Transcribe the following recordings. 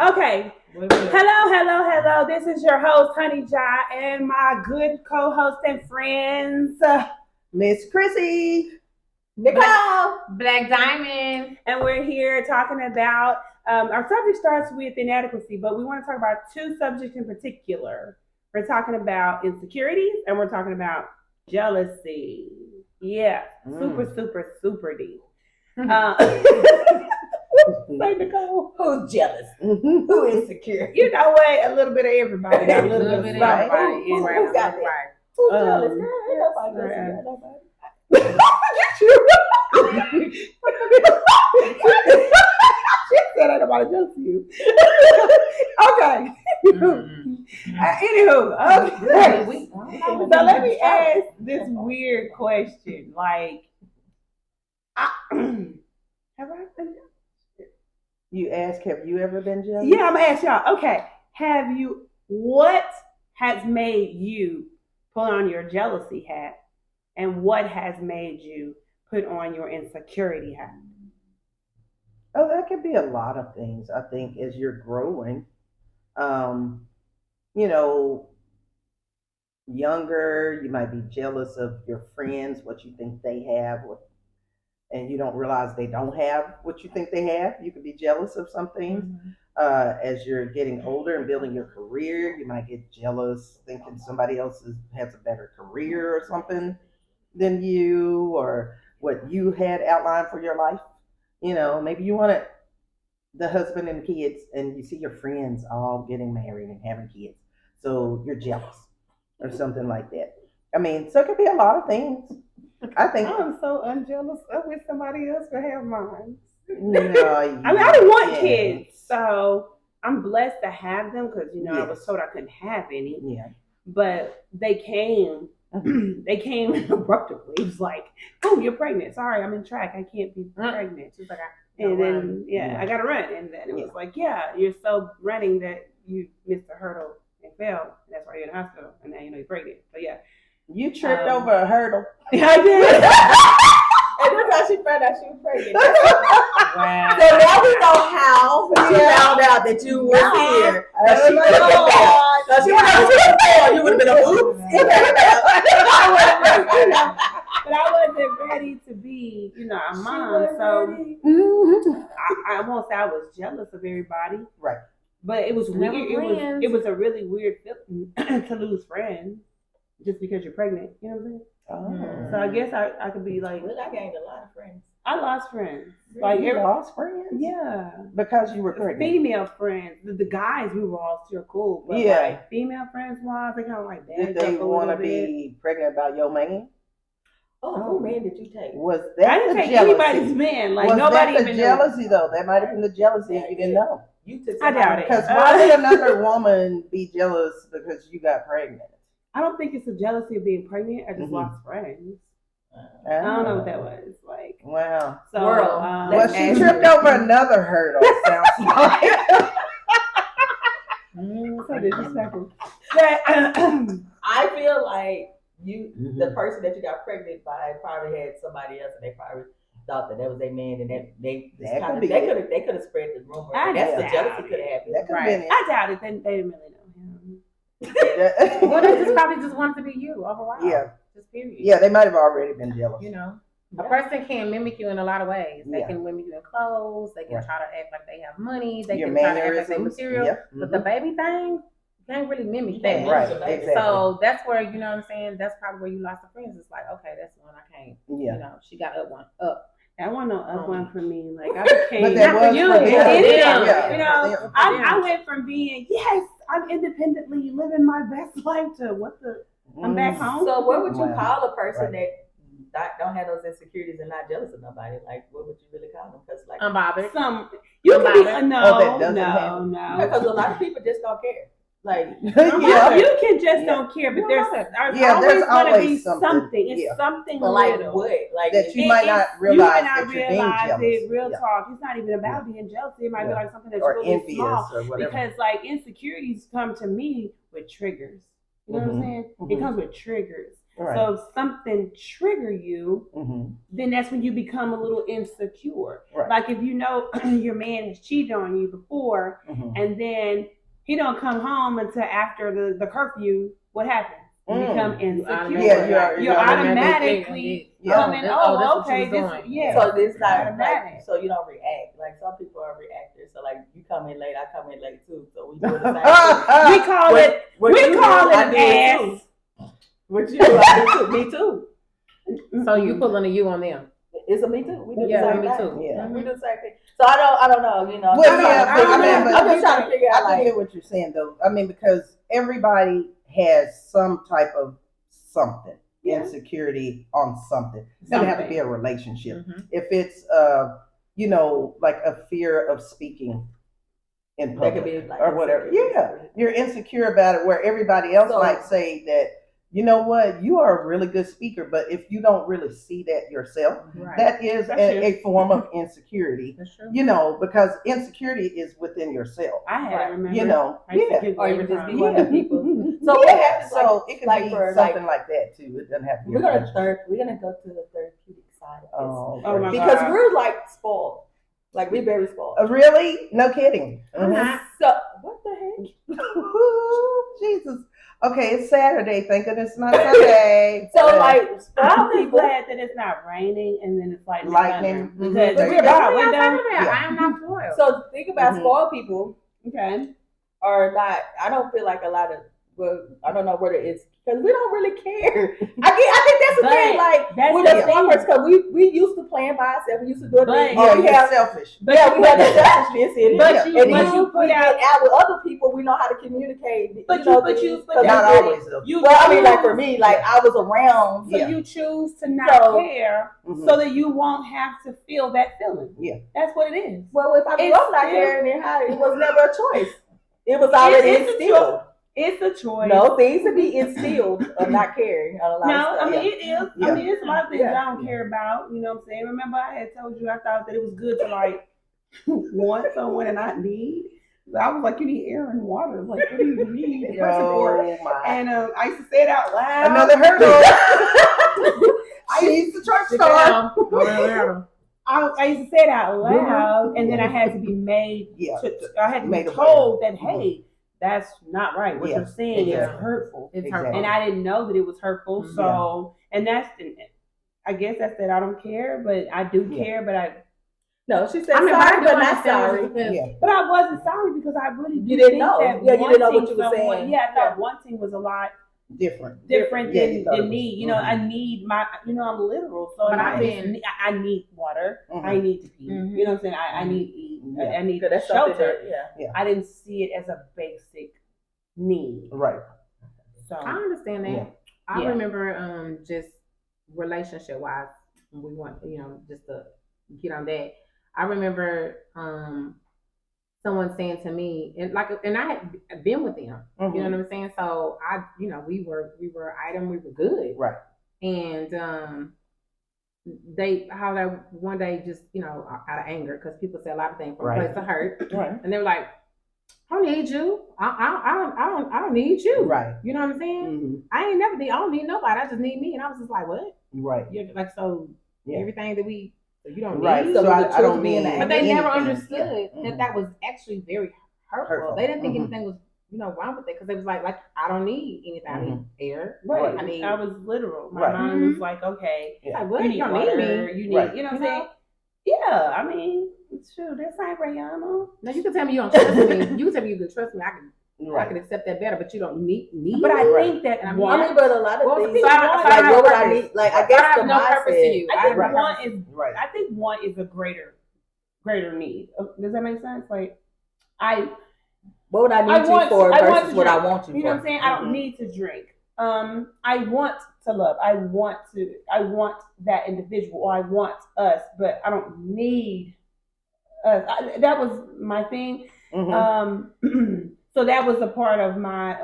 Okay. Hello. This is your host, Honey Jai, and my good co-host and friends, Miss Chrissy, Nicole, Black Diamond. and we're here talking about our subject starts with inadequacy, but we want to talk about two subjects in particular. We're talking about insecurities, and we're talking about jealousy. Yeah, super deep. Say Nicole. who's jealous? Who is insecure? You know what? A little bit of everybody. A little bit of somebody. Who got that? Who's jealous? Girl, ain't nobody jealous. Nobody. She said ain't nobody jealous of you. Okay. Anywho, okay. So let me ask this weird question. Like, have I been jealous? you ask, have you ever been jealous? Yeah, I'm gonna ask y'all. Okay, what has made you put on your jealousy hat, and what has made you put on your insecurity hat? Oh, that could be a lot of things. I think as you're growing, you know, younger, you might be jealous of your friends, what you think they have, and you don't realize they don't have what you think they have. You could be jealous of some things. As you're getting older and building your career, you might get jealous thinking somebody else has a better career or something than you, or what you had outlined for your life. Maybe you wanted the husband and kids, and you see your friends all getting married and having kids. So you're jealous or something like that. I mean, so it could be a lot of things. I think I'm so unjealous. I wish somebody else could have mine. no, I mean, I didn't want kids, so I'm blessed to have them because I was told I couldn't have any. Yeah. But they came. They came abruptly. It was like, "Oh, you're pregnant. Sorry, I'm in track. I can't be pregnant." She's like, and then I gotta run, and then it was like, "Yeah, you're so running that you missed a hurdle and fell. And that's why you're in the hospital, and now you're pregnant." So yeah. You tripped over a hurdle. Yeah, I did. And that's how she found out she was pregnant. Wow. So now we know how she found out that you were here. Because she would have been bad. Because she would have you would have been a oops. But I wasn't ready to be, a mom. So I won't say I was jealous of everybody. Right. But it was weird. Friends. It was a really weird feeling to lose friends just because you're pregnant. You know what I'm saying? Oh. So I guess I could be like, Well, I gained a lot of friends. I lost friends. Like you lost friends? Yeah. Because you were pregnant. Female friends. The guys, we were all still cool. But like female friends wise, they kind of like did they want to be pregnant about your man? Oh, who man did you take? Was that I didn't the take jealousy? anybody's man. Like was nobody that the even jealousy though? That might have been the jealousy if you didn't know. You took I doubt it. Because why would another woman be jealous because you got pregnant? I don't think it's a jealousy of being pregnant. I just lost friends. I don't know what that was like. Wow. So, well, she tripped over another hurdle. Sounds like. So disrespectful. I feel like the person that you got pregnant by, probably had somebody else, and they probably thought that was their man, and that they could have spread the rumor. That's the jealousy could have happened. That could have been it. I doubt it. They didn't really know him. Well, they just probably just wanted to be you overall. Yeah. Just period. Yeah, they might have already been jealous. A person can mimic you in a lot of ways. They can mimic you in clothes. They can try to act like they have money. They can try to act like they're material. Yep. But the baby thing, you can't really mimic that. Right, exactly. So that's where, you know what I'm saying? That's probably where you lost the friends. It's like, okay, that's the one I can't. Yeah. She got up. That wasn't no up one for me. Like I became. But that was you. for them. Yeah. I went from being I'm independently living my best life to I'm back home. So what would you call a person that don't have those insecurities and not jealous of nobody? Like what would you really call them? Because like unbothered. You can be no. Because a lot of people just don't care. Like you can just don't care, but there's always be something. It's something but like what? Like that you might not realize that you're being jealous. It. Real talk. It's not even about being jealous. It might be like something that's really envious small. Or whatever. Because like insecurities come to me with triggers. You know what I'm saying? It comes with triggers. Right. So if something trigger you, then that's when you become a little insecure. Right. Like if you know your man has cheated on you before, and then he don't come home until after the curfew, what happens? You become insecure. You're automatically coming. Okay, So it's not automatic. So you don't react. Like some people are reactors. So like you come in late, I come in late too. So we do the same thing. We call it an ass. What you do, I do too. Me too. So you pulling a you on them? It's a me too. We do the same thing. Yeah, we do the same thing. So I don't know. You know, I'm just trying to figure out. I get what you're saying though. I mean, because everybody has some type of something, insecurity on something. It doesn't have to be a relationship. If it's you know, like a fear of speaking in public, that could be like or whatever. Yeah, you're insecure about it, where everybody else might say that, you know what, you are a really good speaker, but if you don't really see that yourself, that is a form of insecurity. You know, because insecurity is within yourself. I had to remember. You know, or you just be one of the people. So what happens? So it can be something like that too. It doesn't have to be. We're gonna go to the therapeutic side of this. Oh my because we're like spoiled. Like we very spoiled. Really? No kidding. So what the heck? Jesus. Okay, it's Saturday. Thank goodness it's not Sunday. So like, I'm just glad that it's not raining and then it's like lightning. Because we're about I am not spoiled. So think about spoiled people. Okay. Are not. I don't feel like a lot of. Well, I don't know whether it's because we don't really care. I think that's the thing. Like with us farmers, because we used to plan by ourselves. We used to do it. We have selfish. We have that selfishness in it. But you put out with other people. We know how to communicate. But not always. I mean, like for me, like I was around. So you choose to not care, so that you won't have to feel that feeling. Yeah, that's what it is. Well, if I grew up not caring, then it was never a choice. It was already instilled. It's a choice. No, things to be instilled of not caring. A lot of stuff. I mean it is. I mean it's a lot of things I don't care about. You know what I'm saying? Remember I had told you I thought that it was good to like want someone and not need. I was like, you need air and water. Like, what do you need? And I used to say it out loud. Another hurdle. She's the church star. I used to say it out loud, and then I had to be made. I had to be told that, hey, that's not right. What you're saying is hurtful. It's hurtful, and I didn't know that it was hurtful. So, and that's, I guess that's that I don't care, but I do care. But no, she said sorry, but not sorry. But I wasn't sorry because I really didn't know. You didn't know what you were saying. Yeah, I thought wanting was a lot different than need. You know, I need my. You know, I'm literal, so I need water. I need to pee. You know what I'm saying? I need to eat. I need shelter. I didn't see it as a basic need. Right. So I understand that. I remember just relationship wise, we want just to get on that. I remember someone saying to me, and I had been with them. You know what I'm saying? So we were item, we were good. Right. And one day just out of anger, because people say a lot of things from a place of hurt. Right. And they were like, I don't need you. I don't need you. Right. You know what I'm saying? I don't need nobody. I just need me. And I was just like, what? Right. You're like, so everything that you don't right. need. So I don't mean that. But they never understood that was actually very hurtful. They didn't think anything was wrong with it, because it was like I don't need anything. I need air. Right. I was literal. My mind was like, okay, like, what? You need water. You need, you know what I'm saying? Yeah, I mean, it's true. That's like Rihanna. Now you can tell me you don't trust me. You can tell me you can trust me. I can accept that better, but you don't need. But I think that but a lot of things. Like, what would I need? Like, I guess I have no purpose to you. I think want is a greater need. Does that make sense? Like, what would I need you for versus what I want you for? You know what I'm saying? I don't need to drink. I want to love. I want that individual, or I want us, but I don't need us. That was my thing. So that was a part of my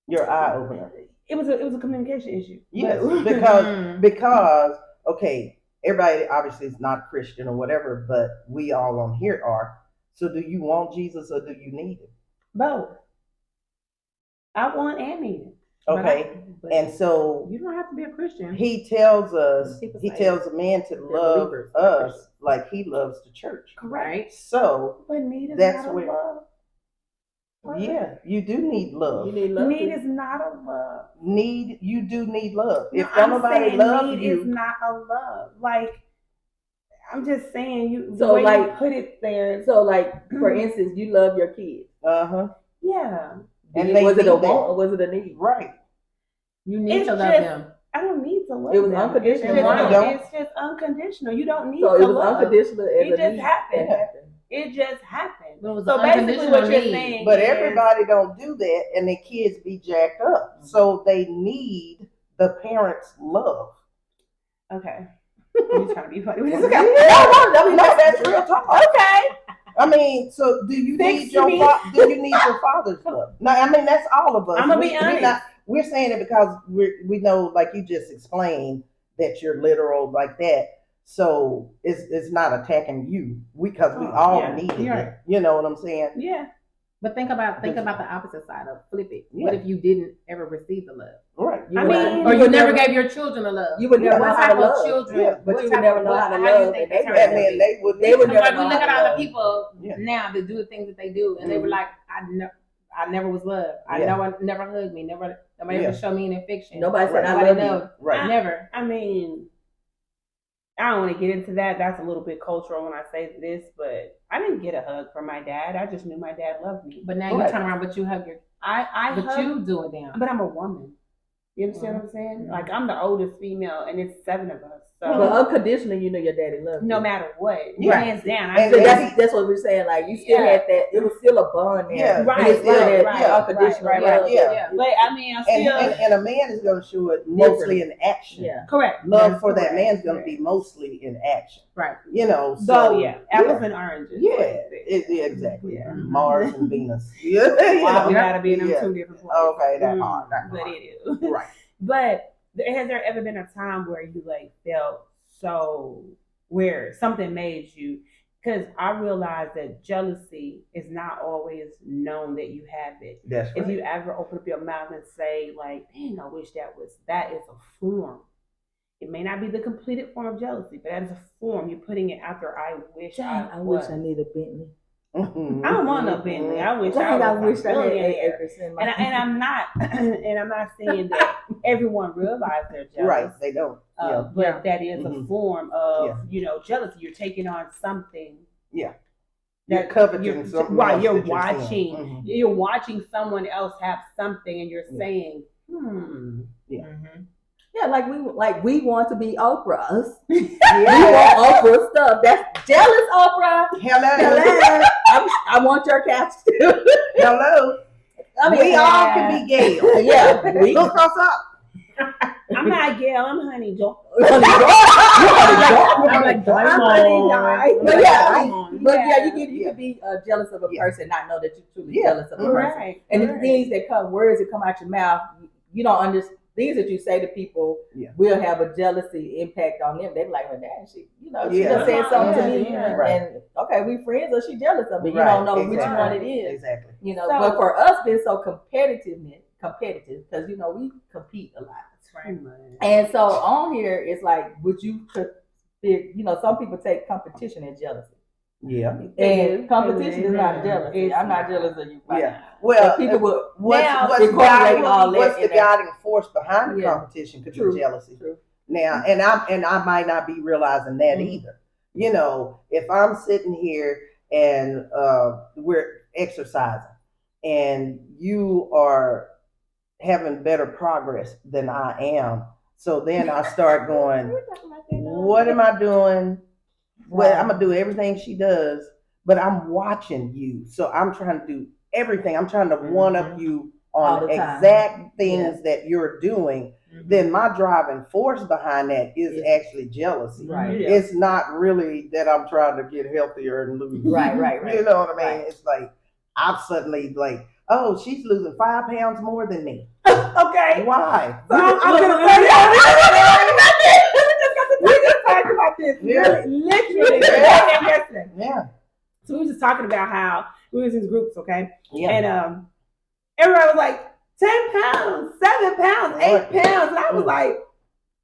your eye opener. It was a communication issue. Yes, because okay, everybody obviously is not Christian or whatever, but we all on here are. So do you want Jesus or do you need him? Both. I want and need him. Okay, But and so you don't have to be a Christian. he tells us, People he say tells a man to they're love believers, us like he loves the church. Right? So But need is that's not where, a love. yeah, you do need love. You need love. Need is not a love. You do need love. No, If nobody saying loves need you, is not a love. Like I'm just saying, you. So, The way like- you put it there. So, like, for instance, you love your kids. Yeah. And they was it need a that. want or was it a need? Right. You need It's to love just- them. I don't need to love It was them. unconditional It's just, love. it's just unconditional. You don't need So to it was love. unconditional as It a just need. happened. That happened. It just happened. It was So an basically, unconditional what you're need. saying, But is, everybody don't do that, and the kids be jacked up. So they need the parents' love. okay. You trying to be funny with this? No, that's real talk. Okay. I mean, so do you Fix need your me. do you need your father's love? No, I mean that's all of us. I'm gonna be honest. We're saying it because we know, like you just explained, that you're literal like that. So it's not attacking you because we all yeah. needed You're it. right. You know what I'm saying? Yeah. But think about the opposite side of flip it. What Yeah. if you didn't ever receive the love? Right. I mean, Or you never gave your children the love? You would never What know how type to of love. children? Yeah, but what you type would never of- know how to you love, think and the they parents would And would then be? they would They would Because never like we know look how at to all the love. people Yeah. now that do the things that they do, and they were like, I never was loved. I Yeah. never hugged me. Nobody Yeah. ever showed me an affection. Nobody said I Right. love Nobody you. know. Right. Never. I mean, I don't want to get into that. That's a little bit cultural when I say this, but I didn't get a hug from my dad. I just knew my dad loved me. But now you Right. turn around, but you hug your, I but hug, you do it now. but I'm a woman. You understand what I'm saying? Like I'm the oldest female, and it's 7 of us. So But unconditionally, you know your daddy loved you. no matter what, Yeah. hands down. And So I that's what we're saying. Like you still Yeah. had that. It was still a bond there. Yeah. Right, It's still right, that right, unconditional right, love. right. Yeah. Yeah. but I mean, I'm still And a man is going to show it mostly in action. Yeah. correct. Love That's for that correct. man's going to be mostly in action. Right. You know. So So yeah, apples and oranges. Yeah, like yeah, exactly. Yeah. Mars and Venus. Yeah, you Wow, we know. gotta be in them Yeah. 2 different places. Okay, that hard. That But hard. it is. Right. But has there ever been a time where you like felt so where something made you? Because I realize that jealousy is not always known that you have it. That's right. If you ever open up your mouth and say like, "Dang, I wish that is a form." It may not be the completed form of jealousy, but that is a form. You're putting it out there. I wish I was. wish I need a Bentley. Mhm. I don't want no Bentley. I wish Dang, I I was wish a I had 8 millionaire. acres in my. And I'm not, and I'm not saying that everyone realizes they're jealous. Right, they don't. Yeah. But that is a Mhm. form of, Yeah. jealousy. You're taking on something. Yeah. That You're coveting something right. else You're that you're watching. seeing. Mhm. You're watching someone else have something, and you're Yeah. saying, Yeah, like we want to be Oprah's. We want Oprah stuff. That's jealous, Oprah. Hello. Hello. I want your couch too. Hello. I mean, We all can be Gail. Yeah, we. Look us up. I'm not Gail. I'm Honey Jo. I'm like, I'm come Honey on. Di. I'm But like, yeah, come on. but yeah, Yeah. you can be jealous of a Yeah. person, not know that you're truly Yeah. jealous of a person. Right. And the right. things that come, words that come out your mouth, you don't understand. Things that you say to people Yeah. will have a jealousy impact on them. They're like, well, damn, she Yeah. just said something to me, Yeah. Right. and okay, we friends, or she jealous of me. You Right, don't know which exactly. one it is. Exactly. You know, So- but for us being so competitive, because we compete a lot. Right. And so on here, it's like, would you some people take competition as jealousy. Yeah. And competition is not Mhm. jealousy. It's I'm not not. jealous of you. Yeah. But Well, people will Now, what's incorporate all that what's in the there. guiding force behind the Yeah. competition could True. be jealousy. True. Now, and I might not be realizing that Mhm. either. You know, if I'm sitting here and we're exercising, and you are having better progress than I am, so then I start going, "What am I doing? Well, I'm gonna do everything she does, but I'm watching you, so I'm trying to do everything. I'm trying to one up you All on the time. exact things that you're doing." Then my driving force behind that is Yeah. actually jealousy. Right. Yeah. It's not really that I'm trying to get healthier and lose. Right. You know what I mean? Right. It's like I'm suddenly like, oh, she's losing 5 pounds more than me. Okay. Why? I'm gonna say that. We just talked about this. Yeah. Literally. Yeah. Yesterday. Yeah. So we were just talking about how we was in groups, okay? Yeah. And everybody was like, 10 pounds, 7 pounds, 8 pounds. And I was like,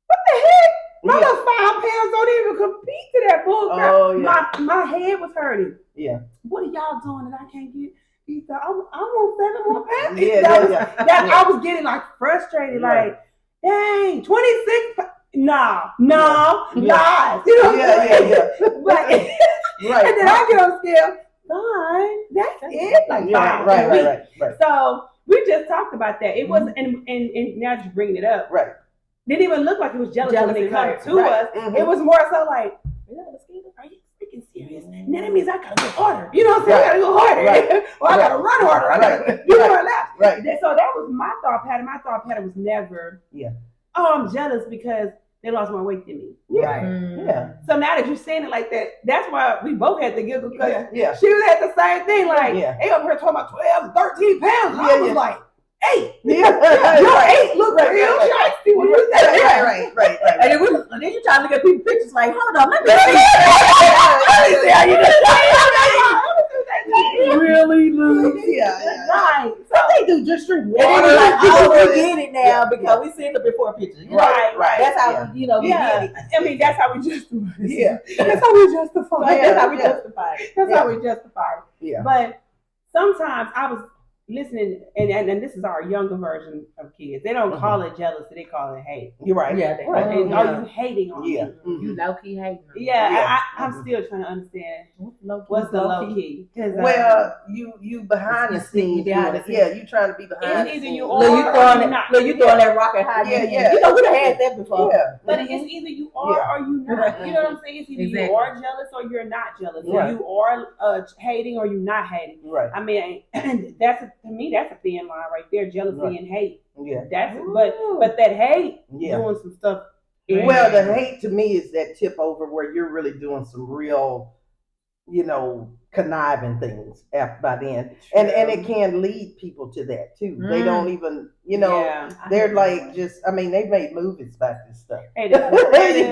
what the heck? My little 5 pounds don't even compete to that bull crap. Oh, yeah. My head was hurting. Yeah. What are y'all doing that I can't get? He thought, I want 7 more pounds. Yeah. I was getting like frustrated, like, dang, 26. No. You know what I'm saying? Yeah. But, Right. and then I get on scale, fine, that's it. Like, Right. So we just talked about that. It wasn't, and now that you're bringing it up, Right. didn't even look like it was jealousy when it come to us. Mm-hmm. It was more so like, are you freaking serious? Now that means I gotta go harder. You know what I'm saying? I gotta go harder. Right. Or I gotta run harder. I gotta do more laps. Right. So that was my thought pattern. My thought pattern was never, oh, I'm jealous because they lost more weight than me. Yeah. Mm. Yeah. So now that you're saying it like that, that's why we both had to giggle because Yeah. she was at the same thing. Like, they up here talking about 12, 13 pounds. And I was like, 8. Yeah. Your 8 look real shifty when you say that. Right. And then you trying to get people pictures like, hold on, let me see. Really, Lou? Yeah. Right. So they do just drink And water. then like, oh, water. we get it now because we seen the before pictures. You know? Right. That's how we get it. I mean, that's how we justify it. Yeah. That's how we justify it. That's how we justify it. That's how we justify it. Yeah. But sometimes I was listening, and this is our younger version of kids. They don't call it jealousy; they call it hate. You're right. Yeah. And are you hating on me? You low key hating. Yeah, I'm still trying to understand what's the low key. Well, you behind the scenes. Yeah, you trying to be behind the either scenes. you Look, you throwing that rocket high. Yeah. You know, we done had that before. Yeah. But it's either you are or you not. You know what I'm saying? It's either you are jealous or you're not jealous. Right. You are hating or you're not hating. Right. I mean, to me, that's a thin line right there. Jealousy and hate. Yeah. That's but that hate doing some stuff. Well, the hate to me is that tip over where you're really doing some real, conniving things by then, and it can lead people to that too. They don't even, they're like just. I mean, they've made movies about this stuff. And I don't hate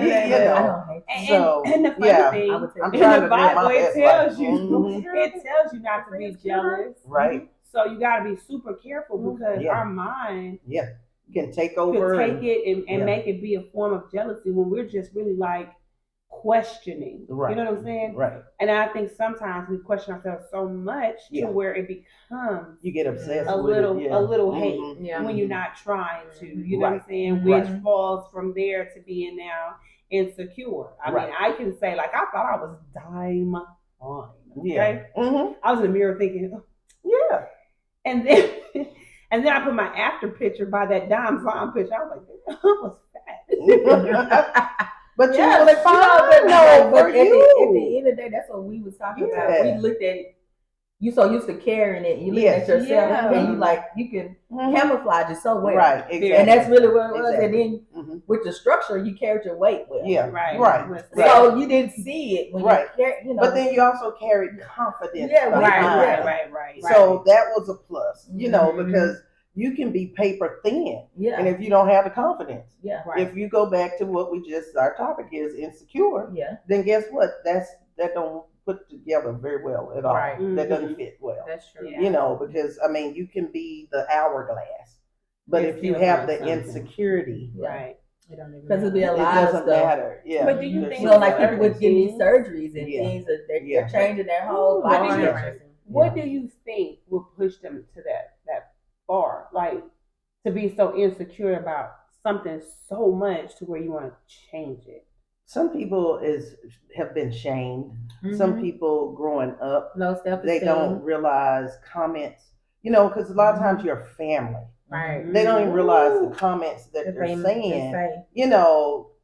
and the funny thing, I'm in trying the to Bible, do my it best, tells like, you, it tells you not to be jealous, right? So you got to be super careful because our mind can take could over, take it and make it be a form of jealousy when we're just really like questioning. Right. You know what I'm saying? Right. And I think sometimes we question ourselves so much to where it becomes you get obsessed a with little hate Mm-hmm. when you're not trying to. You know what I'm saying? Which falls from there to being now insecure. I mean, I can say like I thought I was dime on. Okay. I was in the mirror thinking, and then I put my after picture by that dime farm picture. I was like, I was fat. But you yeah, really fine. No, but for at the you. end of the day, that's what we was talking about. We looked at it. You so used to carrying it. You look at yourself and you can camouflage it so well. Right, exactly. And that's really what it was. Exactly. And then with the structure, you carried your weight well. Yeah, right. So you didn't see it when you carried, But then you also carried confidence. Yeah, right. So that was a plus, because you can be paper thin. Yeah. And if you don't have the confidence. Yeah. If you go back to what our topic is insecure. Yeah. Then guess what? That don't put together very well at all. Right. That doesn't fit well. That's true. Because I mean you can be the hourglass. But if you have the insecurity, right. Because it'll be a it lot of doesn't stuff. matter. Yeah. But do you think like people with getting these surgeries and things that they're changing their whole body? What do you think will push them to that far? Like to be so insecure about something so much to where you want to change it? Some people have been shamed. Some people growing up, low self-esteem. They don't realize comments, because a lot of times your family, right? They don't even realize the comments that they're saying,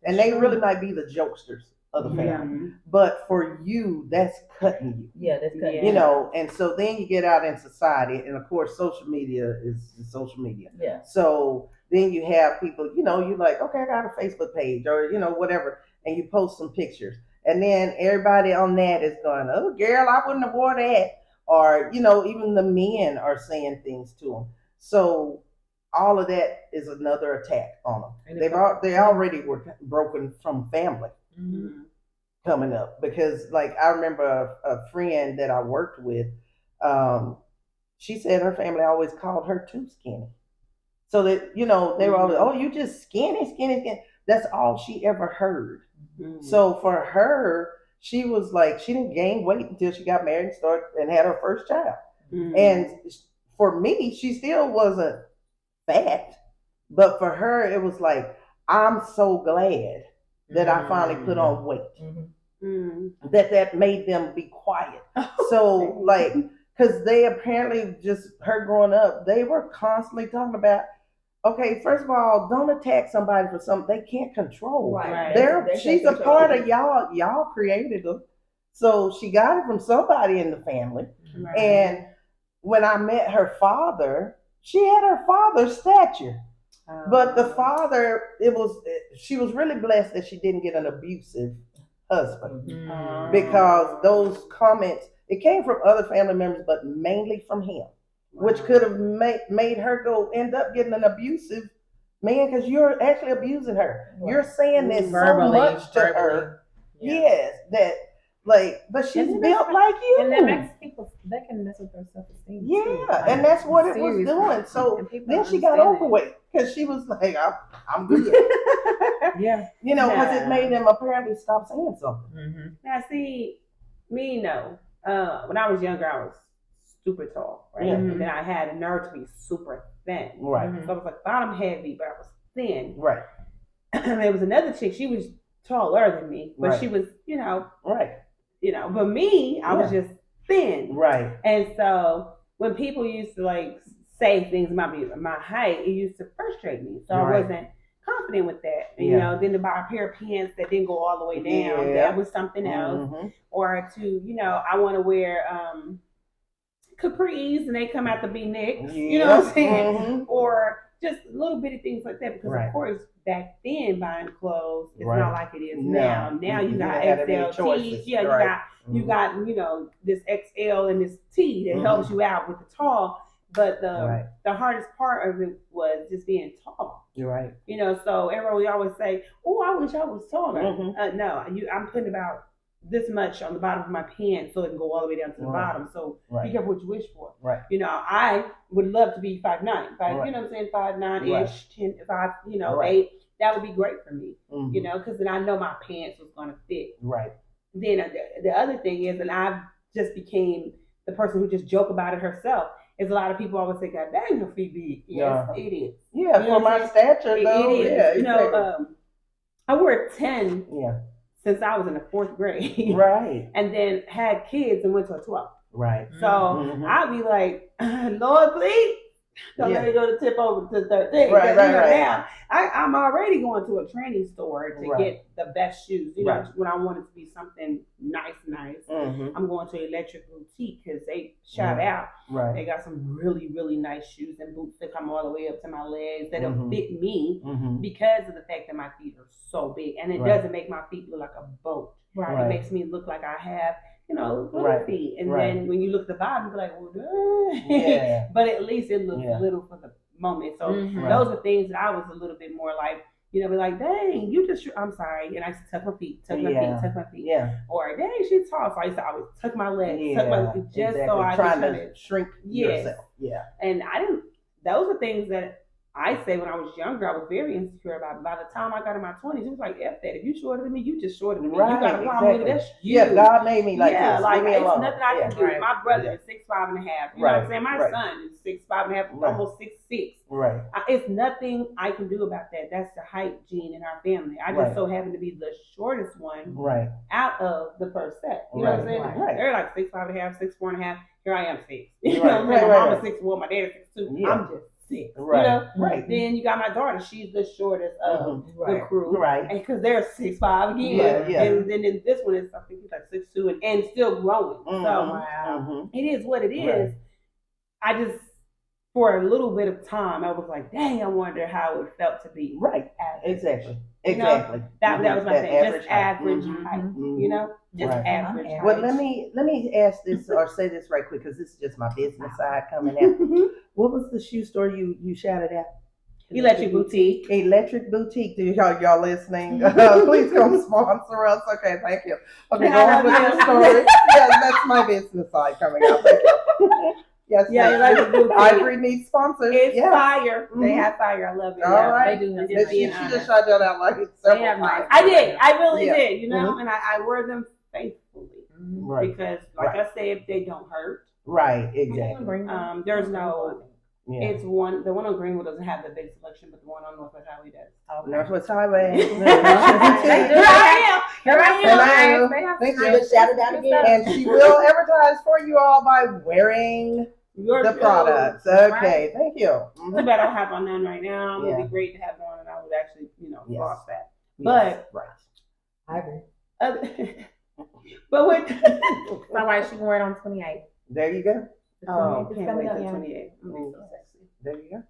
and they really might be the jokesters of the family. But for you, that's cutting you. Yeah, that's cutting you. And so then you get out in society, and of course, social media is social media. Yeah. So then you have people, you're like, okay, I got a Facebook page or, whatever, and you post some pictures. And then everybody on that is going, oh, girl, I wouldn't have worn that. Or, even the men are saying things to them. So all of that is another attack on them. They already were broken from family coming up. Because, like, I remember a friend that I worked with, she said her family always called her too skinny. So that, they were all, oh, you just skinny, skinny, skinny. That's all she ever heard. Mm-hmm. So for her, she was like, she didn't gain weight until she got married and had her first child. Mm-hmm. And for me, she still wasn't fat, but for her, it was like, I'm so glad that I finally put on weight. That made them be quiet. So like, because they apparently just, her growing up, they were constantly talking about, okay, first of all, don't attack somebody for something they can't control. Right. She's a part of y'all. Y'all created them. So she got it from somebody in the family. Right. And when I met her father, she had her father's stature. But the father, she was really blessed that she didn't get an abusive husband. Because those comments, it came from other family members, but mainly from him. Which could have made her end up getting an abusive man, because you're actually abusing her. Right. You're saying this verbally, so much to her. Yeah. Yes, that but she's built like you. And that makes people, that can mess with their self-esteem. Yeah, too. and that's what it was doing. So then she got overweight because she was like, I'm good. Yeah. Because it made them apparently stop saying something. Mm-hmm. Now, see, when I was younger, I was super tall, right? Mm-hmm. And then I had a nerve to be super thin. Right. So I was like bottom heavy, but I was thin. Right. There was another chick, she was taller than me, but she was, right. But me, I was just thin. Right. And so when people used to like say things about me, my height, it used to frustrate me. So I wasn't confident with that. And, then to buy a pair of pants that didn't go all the way down, that was something else. Mm-hmm. Or to, I want to wear capris and they come out to be necks, you know what I'm saying? Mm-hmm. Or just little bitty things like that, because of course back then buying clothes is not like it is now. Now you got XL, you got this XL and this T that helps you out with the tall. But the hardest part of it was just being tall. You're right. So everybody always say, "Oh, I wish I was taller." Mm-hmm. No, I'm putting about this much on the bottom of my pants so it can go all the way down to the bottom. So be careful what you wish for. Right. I would love to be 5'9", you know what I'm saying, 5'9" ish, 10, 5, 8. That would be great for me. Mm-hmm. Because then I know my pants was gonna fit. Right. Then the other thing is, and I just became the person who just joke about it herself. Is a lot of people always say, "God dang, your feet big." Yes, it is. Yeah, for my stature, though. It is. Yeah, I wore 10. Yeah. Since I was in the 4th grade. Right. And then had kids and went to a 12th. Right. So I'd be like, Lord, please don't let me go to tip over to 13. Right. Now I'm already going to a training store to get the best shoes. When I want it to be something nice. I'm going to Electric Boutique because they shout out. Right. They got some really, really nice shoes and boots that come all the way up to my legs that'll fit me because of the fact that my feet are so big. And it doesn't make my feet look like a boat. Right. It makes me look like I have little feet. And then when you look at the bottom, you're like, well, but at least it looks little for the moment. So those are things that I was a little bit more like, be like, dang, I'm sorry. And I used to tuck my feet. Yeah. Or, dang, she's tall. So I used to always tuck my legs, so I trying to shrink yourself. Yeah. And those are things that I say when I was younger, I was very insecure about it. By the time I got in my 20s, it was like, F that. If you shorter than me, you just shorter than me. Right, you got a problem with it, that's you. Yeah, God made me like this. Like, it's nothing I can do. Right. My brother is 6'5.5". You know what I'm saying? My son is 6'5.5", almost 6'6". Right. It's nothing I can do about that. That's the height gene in our family. I just so happen to be the shortest one out of the first set. You know what I'm saying? Right. They're like 6'5.5", 6'4.5". Here I am 6. You know what I'm saying? My mama's 6'1", my dad is 6'2". I'm just 6. Right. Right. Then you got my daughter. She's the shortest of the crew. Right. And because they're 6'5" again. Yeah. And then this one is, I think he's like 6'2" and still growing. So it is what it is. I just, for a little bit of time, I was like, dang, I wonder how it felt to be average. Exactly. That was my thing. Just average height. Just average height. Well, let me ask this or say this right quick, because this is just my business side coming out. What was the shoe store you shouted at? Electric Boutique. Electric Boutique. Do y'all listening? Please come sponsor us. Okay, thank you. Okay, go on with your story. Yeah, that's my business side coming out. Thank you. Yes. Yeah, you like the blue tea. Ivory needs sponsors. It's Yes. fire. They Mhm. have fire. I love it. All Yeah, right. They do have Just She being just honest. shot y'all out like several have nice times. I did. I really Yeah. did. You know, and I wear them faithfully Right. because, like Right. I said, they don't hurt. Right. Exactly. There's no. Yeah. It's one. The one on Greenwood doesn't have the big selection, but the one on Northwest Highway does. Northwest Highway. Here I Hello. Thank She you. was shouted out again. And she will advertise for you all by wearing Your the products. Okay, thank you. Too bad I don't have on none right now. It would Yeah. be great to have it on, and I would actually, Yes. lost that. Yes, But Ivory. but with So why she can wear it on 28? there you go. oh, It's can't coming wait up, till yeah. 28. I'm gonna be so sexy. There you go.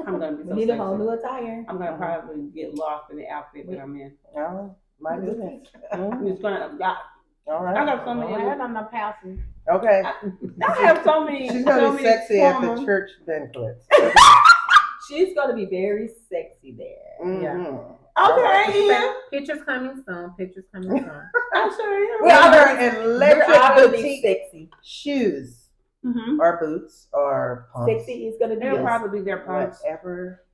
I'm gonna be We so need a whole sexy. new attire. I'm gonna probably get lost in the outfit that I'm in. Oh, my goodness. I'm just gonna. All I right. got so many. I don't know passing. Okay. I have so many. She's so gonna be many sexy at the formal- church banquets. She's gonna be very sexy there. Mhm. Okay, yeah. Pictures coming soon. Pictures coming soon. I sure am. We're We're an We're electric all gonna be boutique sexy. shoes Mm-hmm. or boots or pumps. Sexy is gonna be It'll us. probably be their pumps. Whatever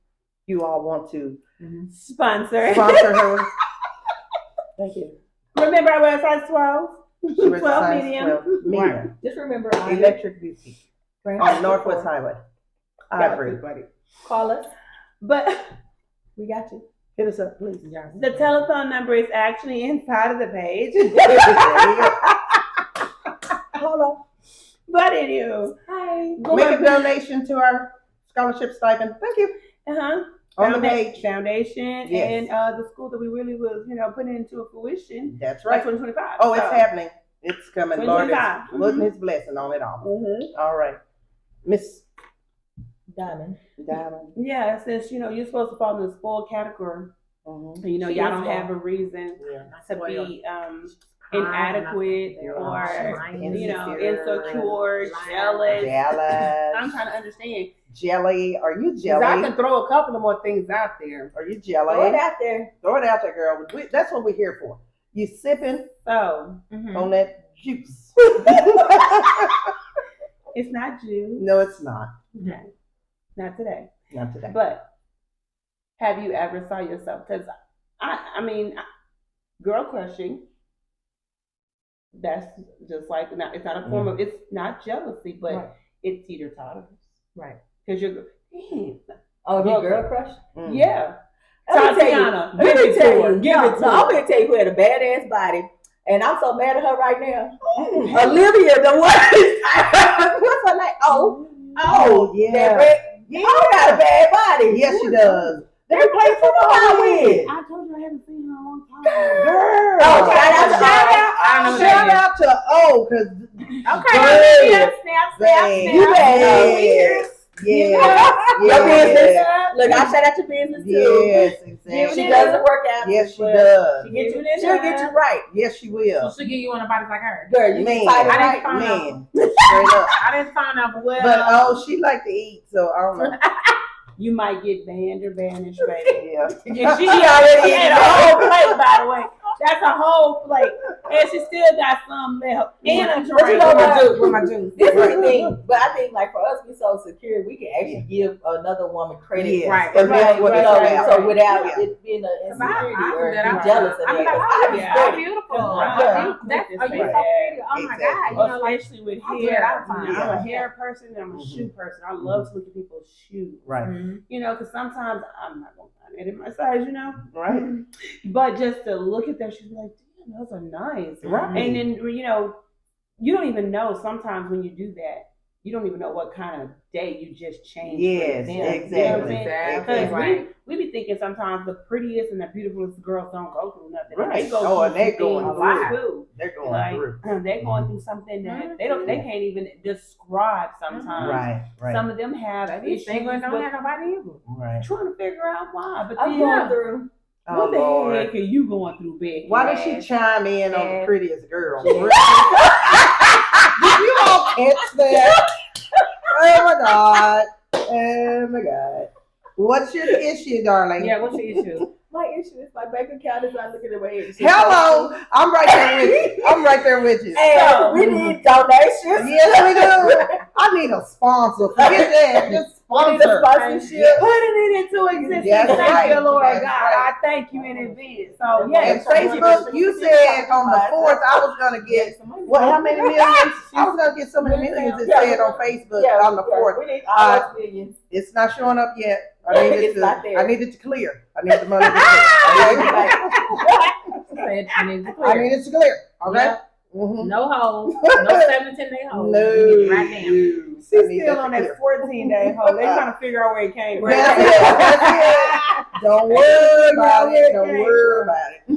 you all want to Sponsor. sponsor her. Thank you. Remember, I wear size 12. She wears 12 size medium. 12 medium. Just remember, Ivory. Electric boutique Grand on Theft Northwest Auto. Highway. Got Ivory. it, buddy. Call us. But We got you. Hit us up, please. the telephone number is actually inside of the page. Hold on. But anywho, Hi. Make a donation to our scholarship stipend. Thank you. uh-huh. On the page. Foundation Yes. and the school that we really was, putting into a fruition That's by right. 2025. Oh, it's So, happening. It's coming. Lord is 2025. putting his blessing on it all. Mhm. All right. Miss Diamond. Diamond. Yeah, since you're supposed to fall in the spoiled category. Mhm. And, She y'all is don't spoiled. have a reason Yeah. to be inadequate or insecure, jealous. Jealous. I'm trying to understand. Jelly. Are you 'Cause jelly? I can throw a couple of more things out there. Are you Throw it jelly? out there. Throw it out there, girl. That's what we're here for. You sipping So on that juice. it's not you. No, it's not. Okay. Not today. Not today. But have you ever saw yourself? Because I mean, girl crushing. That's just like it's not a form of. It's not jealousy, but Right. it's teeter totters. Right. Because you're. Damn. Oh, your girl crush? Mm. Yeah. Let me tell you. Tatiana, Let me tell you. Give it to I'm her. gonna tell you who had a badass body, and I'm so mad at her right now. Olivia, the one. What's her name? Oh, yeah. That red. Yeah. Oh, got a bad body. Yes, she does. They play football with. I told you I haven't seen her in a long time. Girl. Oh, shout out to O, because Okay. Good. Snap. You better. Your business. Look, I shout out your business too. Yes, exactly. She doesn't work out. Yes, she but does. She get you this. She'll get you right. Yes, she will. She'll get you on a body like her. Girl, you Man, can fight it I right. didn't find out. Man, straight up. I didn't find out, but well. But oh, she like to eat, so I don't know. You might get banned or banished, baby. Yeah. And she already ate a whole plate, by the way. That's a whole plate. And she still got some left. And a But you drink know with what? my juice. This is the thing, but I think like for us, we so secure, we can actually give another woman credit. Yes. Right. And that's what You it's know, about. so without Yeah. it being an insecurity I or do that. be jealous of I'm it. like, I oh, be yeah, steady. beautiful. Yeah. That's, are you so Right. pretty? Oh my Exactly. God. You know, like, Especially with I do that hair. all the time. I'm a hair person and I'm a Mhm. shoe person. I love to look at people's shoes. Right. Because sometimes I'm not going to find it in my size, Right. But just to look at them, she's like, damn, those are nice. Right. And then, you don't even know sometimes when you do that, you don't even know what kind of day you just changed. Yes, for them. exactly. You know what I'm saying? Exactly. Because Right. we be thinking sometimes the prettiest and the beautifulest girls don't go through nothing. Right. They go Oh, and through they're some going things through. too. They're going Like through. they're going through something that they can't even describe sometimes. Right. Right. Some of them have Baby, issues single and don't with have nobody either. Right. trying to figure out why. But I'm then, going through. Oh, what the Lord. heck are you going through, Becky? Why did she chime in on the Yes. prettiest girl? Did you all catch that? Oh my God. Oh my God. What's your issue, darling? Yeah, what's the issue? My issue is my bank account is not looking away. Hello, I'm right there with you. I'm right there with you. And we need donations. Yes, we do. I need a sponsor. Forget that. Just sponsor. Sponsorship. Putting it into existence. That's Thank right. you, Lord That's God. right. I thank you in advance. So And yes, Facebook, you said on the 4th I was gonna get what? How many millions? I was gonna get so many millions. It said on Facebook on the 4th. We need all those millions. It's not showing up yet. I need it It's not to. there. I need it to clear. I need the money to clear. I need to I clear. need it to clear. Okay. Yep. Mhm. No hold. No 7 to 10 day hold. No. We need it right now. she's I need still on to that clear. 14-day hold. They trying to figure out where it came from. That's it. That's it. Don't worry about it. Don't worry about it.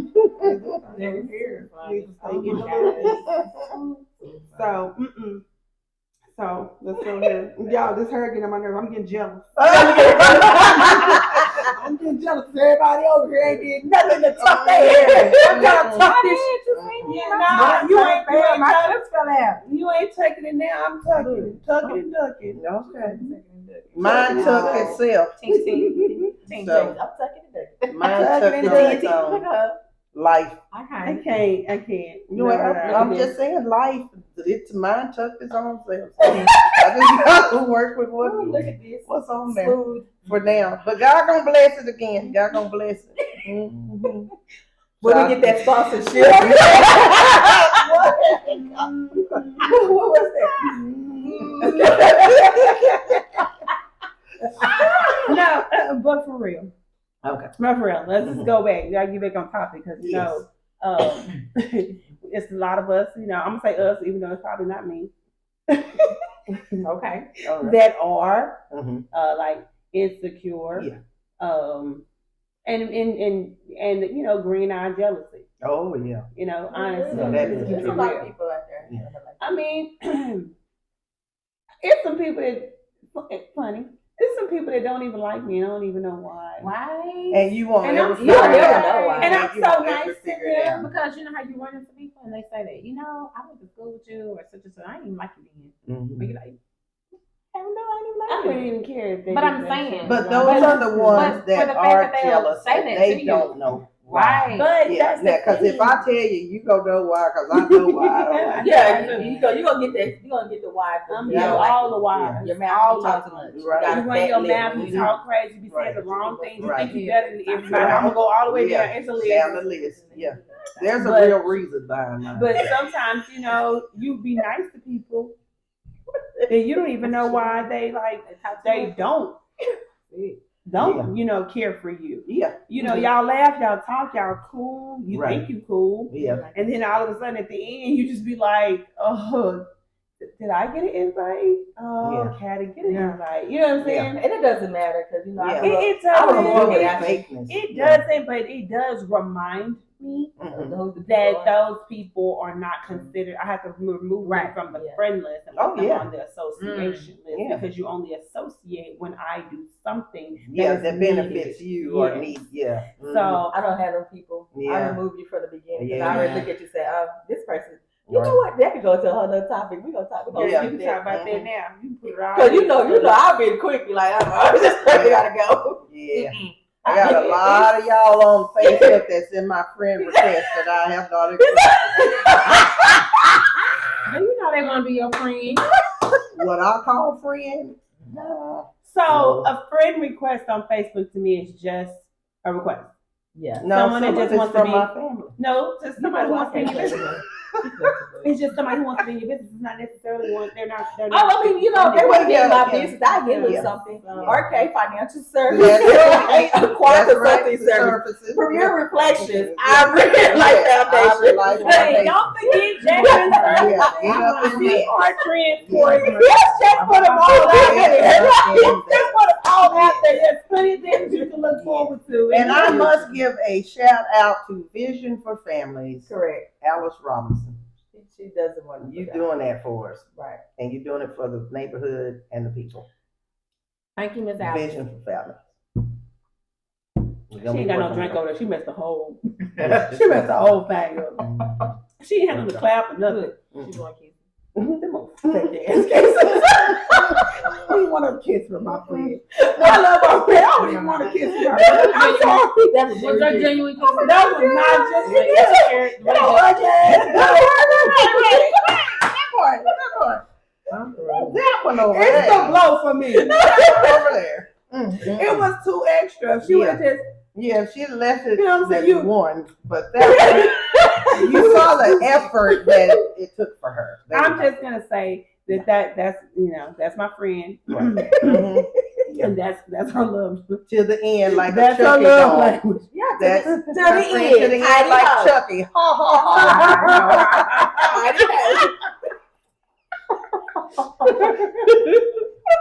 They're here. Need to stay in the Oh loop. So, so let's go here. Y'all, this her getting on my nerves. I'm getting jealous. I'm getting jealous. Everybody over here ain't did nothing to tuck their hair. I'm trying to tuck this. Nah, you ain't fair. My clips fell out. You ain't taking it now. I'm tucking it, tucking and ducking. Okay. Mine took itself. Ting, ting, ting, So- ting. I'm tucking it. Mine Tucking took and its ducking. own life. I can't. You know what? No, I'm just saying, life. It's mine took its own self. I just got to work with Look at this. what's on there Smooth. for now. But God gonna bless it again. God gonna bless it. Mm-hmm. When we get that sponsorship. What was that? No, but for real. Okay. But for real, let's just go back. We gotta get back on topic because you Yes. know, it's a lot of us. You know, I'm gonna say us, even though it's probably not me. Okay. All right. That are Mhm. like insecure. Yeah. And you know, green-eyed jealousy. Oh yeah. You know, honestly, No, that is There's true. a lot of people out there. Yeah. I mean, it's some people that it's funny. There's some people that don't even like me and I don't even know why. Why? And you won't And ever I'm figure so- it out. know why. And I'm You so won't nice ever to figure it them. out. Because you know how you run into people and they say that, you know, I went to school with you or such and such. I didn't even like you then. Mhm. But you're like, hell no, I didn't I even wouldn't like you. even care if they But did I'm that saying- shit. But Like, those are the ones but for that the fact are that they'll jealous say and that they to you. don't know why. Right. But Yeah, that's the because if thing. I tell you, you go know why, because I know why. I don't like Yeah, it. you gonna get that. You gonna get the why. I'm You getting don't like all it. the whys. Your All mouth the talk too time. much. Right. got a You run fat your lip. mouth, you talk crazy, you be saying the wrong things, you Right. think you better than everybody. Right. I'm gonna go all the way Yeah. down. It's a list. Down the list. Yeah. There's a But- real reason behind mine. But sometimes, you know, you be nice to people and you don't even know why they don't, Yeah. you know, care for you. Yeah. You know, y'all laugh, y'all talk, y'all cool, you Right. think you cool. Yeah. And then all of a sudden at the end, you just be like, oh, did I get an invite? Oh, Yeah. okay, I didn't get an Yeah. invite. You know what I'm Yeah. saying? And it doesn't matter because you know Yeah. I grew up. It I was doesn't. born with It, that. fakeness. It doesn't, but it does remind me Mhm. that those people are not considered. I have to remove Right. them from the Yeah. friend list and Oh, put them yeah. on the association list Yeah. because you only associate when I do something. Yeah, is that benefits needed. you or Yes. need. Yeah. Mhm. So I don't have them people. I Yeah. remove you from the beginning because Yeah. I already look at you and say, this person. You Right. know what? That could go to another topic. We gonna talk. We gonna Yeah. you skip can talk that. about that now. You can put it all. Cause you know, I've been quick. Like, this person gotta go. Yeah. I got a lot of y'all on Facebook that's in my friend request that I have not accepted. Do you know they want to be your friend? What I call friend? No. So a friend request on Facebook to me is just a request. Yeah. No, Someone that some of just it's wants to from be- my family. No, just somebody who wants to be in your business. I It's just somebody who wants to be in your business. It's not necessarily one. They're not. mean, you know, they want to be in my Yeah. business. I give them Yeah. something. Yeah. RK Financial Service. That's right. Quantum That's right. Something Service. Services. Premier Reflections. Yeah. I really like I Foundation. really like Hey, Foundation. don't forget Jackson. Yeah, get up in We there. are transport. Yeah. Let's just put them all out there. Yeah. Let's just put them all out there. There's plenty of things you can look forward to. And I must give a shout out to Vision for Families, Correct. Alice Robinson. She doesn't want to. You doing that for us, Right. and you're doing it for the neighborhood and the people. Thank you, Ms. Allen. Vision for Families. She ain't got no drink over there. She messed the whole. She messed the whole thing up. She ain't had no clap or nothing. She want kids. Them old fake ass kids. We want them kids from my friend. I love my friend. don't even want to kiss her. I'm sorry. Was that genuine kiss? That was not just That one over it's there. the blow for me. over there. It was too extra. She would have just. Yeah, she left it You know what I'm saying? as You- one, but that you saw the effort that it took for her. I'm just gonna say that's my friend, Mhm. and that's her love. To the end, like That's a her Chucky love doll. language. Yeah, That's to her the friend to the end. end, Heidi like ho. Chucky. Ha ha ha.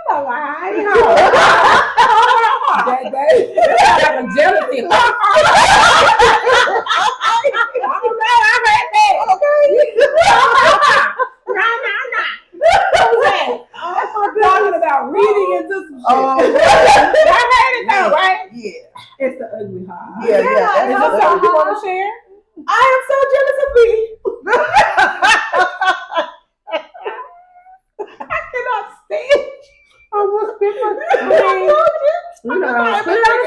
Heidi ho. That's like a jealousy. Talking about reading into some shit. Oh, Right? yeah. It's the ugly high. Yeah, Is this something you want to share? I am so jealous of me. I cannot stand. I was Put it on the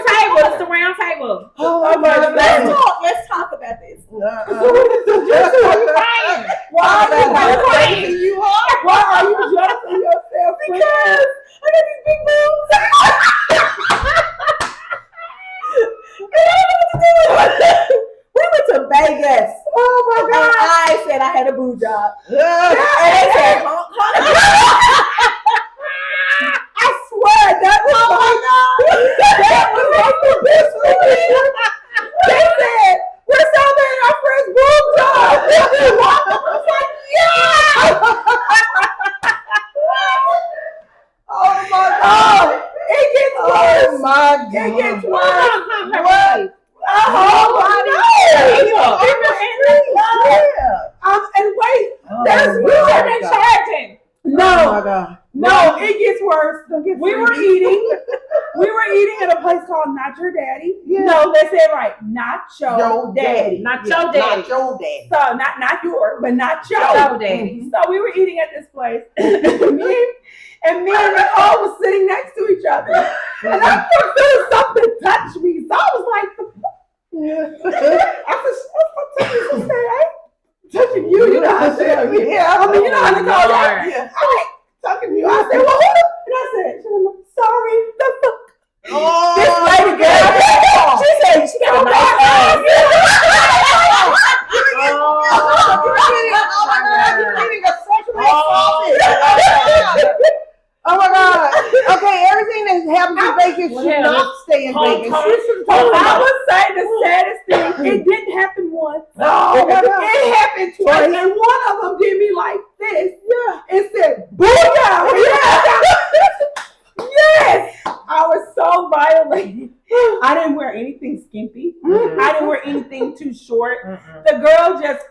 table. It's the round table. Oh my Let's God. talk. Let's talk about this. Why are you crazy you are? Why are you jealous of yourself? Because I got these big boobs. We went to Vegas. Oh my And God. I said I had a boob job. And they said, I swear that was that was like the best thing. They said, we're celebrating our first boob job. I was like, yeah. Oh my God. It gets Oh worse. my It gets God. worse. What? Oh my God. And wait, That's we have been charging. Oh my No, God. no, it gets worse. get We were freaky. eating. We were eating at a place called Not Your Daddy. Yeah. No, they said right. Not your Your daddy. Not Yeah, your daddy. Not your daddy. So not yours, but not your Your daddy. So we were eating at this place, and me and Nicole was sitting next to each other, and I was feeling something touch me. So I was like, I said, "I'm touching you. You know how I said, yeah. I mean, you know how Nicole. Lord. Yeah. I like touching you. I said, well, who? And I said, sorry, the fuck. Oh, This lady girl, she said she got a nice ass. Oh my God. Okay, everything that happens in Vegas should not stay in Vegas. I would say the saddest thing, it didn't happen once. Oh my God. It happened twice, and one of them did me like this. Yeah. It said, booyah! Yes! I was so violated. I didn't wear anything skimpy. I didn't wear anything too short. The girl just,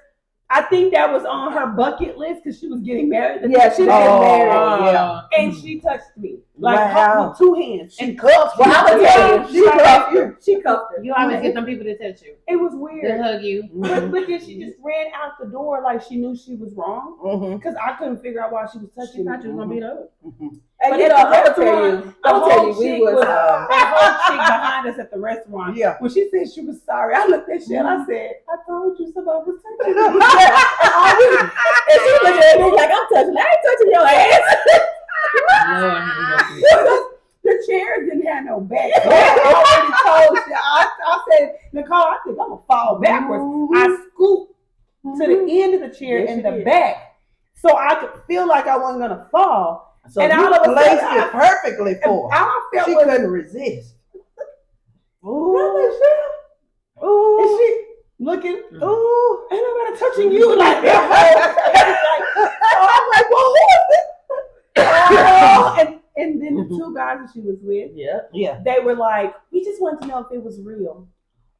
I think that was on her bucket list because she was getting married. Yeah, she was getting married. Yeah. And she touched me. Like Wow. with two hands. She cuffed Well, I'm gonna tell you, She cuffed you. She cuffed her. You always get them people to touch you. It was They weird. hug you. But then she just ran out the door like she knew she was wrong. Mhm. Because I couldn't figure out why she was She touching thought you was me. gonna beat her up. And But you at know, the I'm gonna tell restaurant, you, I'm gonna tell you, we was. that whole chick behind us at the restaurant. Yeah. When she said she was sorry, I looked at she and I said, I told you somebody was touching me. And she looked at me like, I'm touching. I ain't touching your ass. Lord, The chairs didn't have no back. So I already told you. I said, Nicole, I think I'm going to fall backwards. I scooped to the end of the chair Yes, in you the did. back so I could feel like I wasn't going to fall. So And you all of a placed sudden, it perfectly for All her. I felt She was, couldn't resist. ooh, and she looking, ooh, ain't nobody touching you like that. So I'm like, well, who is it? Oh, and then the two guys that she was with, Yeah. Yeah. they were like, we just wanted to know if it was real.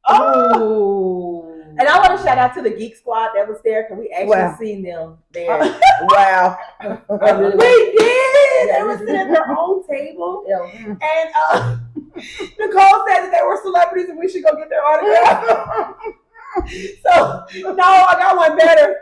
Oh. And I want to shout out to the Geek Squad that was there because we actually Wow. seen them there. Wow. I really We did. Yeah, They were sitting at their own table, Yeah. and Nicole said that they were celebrities and we should go get their autograph. So no, I got one better.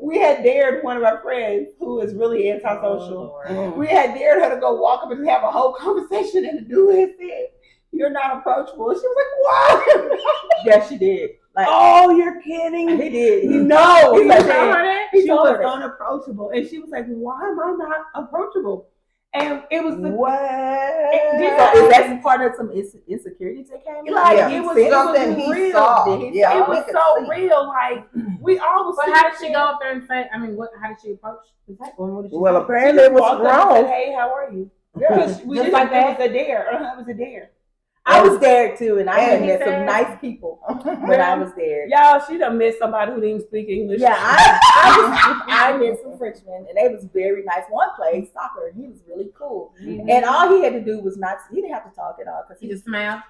we had dared one of our friends who is really antisocial. Oh, We had dared her to go walk up and have a whole conversation, and the dude had said, "You're not approachable." She was like, "What?" yeah, she did. Like, Oh, you're kidding. he did. No, He he said said He she told was her that. unapproachable, and she was like, "Why am I not approachable?" And it was the What? So is that part of some insecurities that came in? Like, Yeah, it was something he real. saw. Did he Yeah, It we was could so see. real. Like we all was. But how did she go up there and say? I mean, how did she approach the type? What did she Well, say? She apparently just it was walked up and said, wrong. "Hey, how are you?" Yeah. We Just just like it was that? a dare. It was a dare. I was there too, and I And had he met some said- nice people when I was there. Y'all, she done met somebody who didn't speak English. Yeah, I met some Frenchmen, and they was very nice. One played soccer, and he was really cool. And all he had to do was he didn't have to talk at all because He just smiled.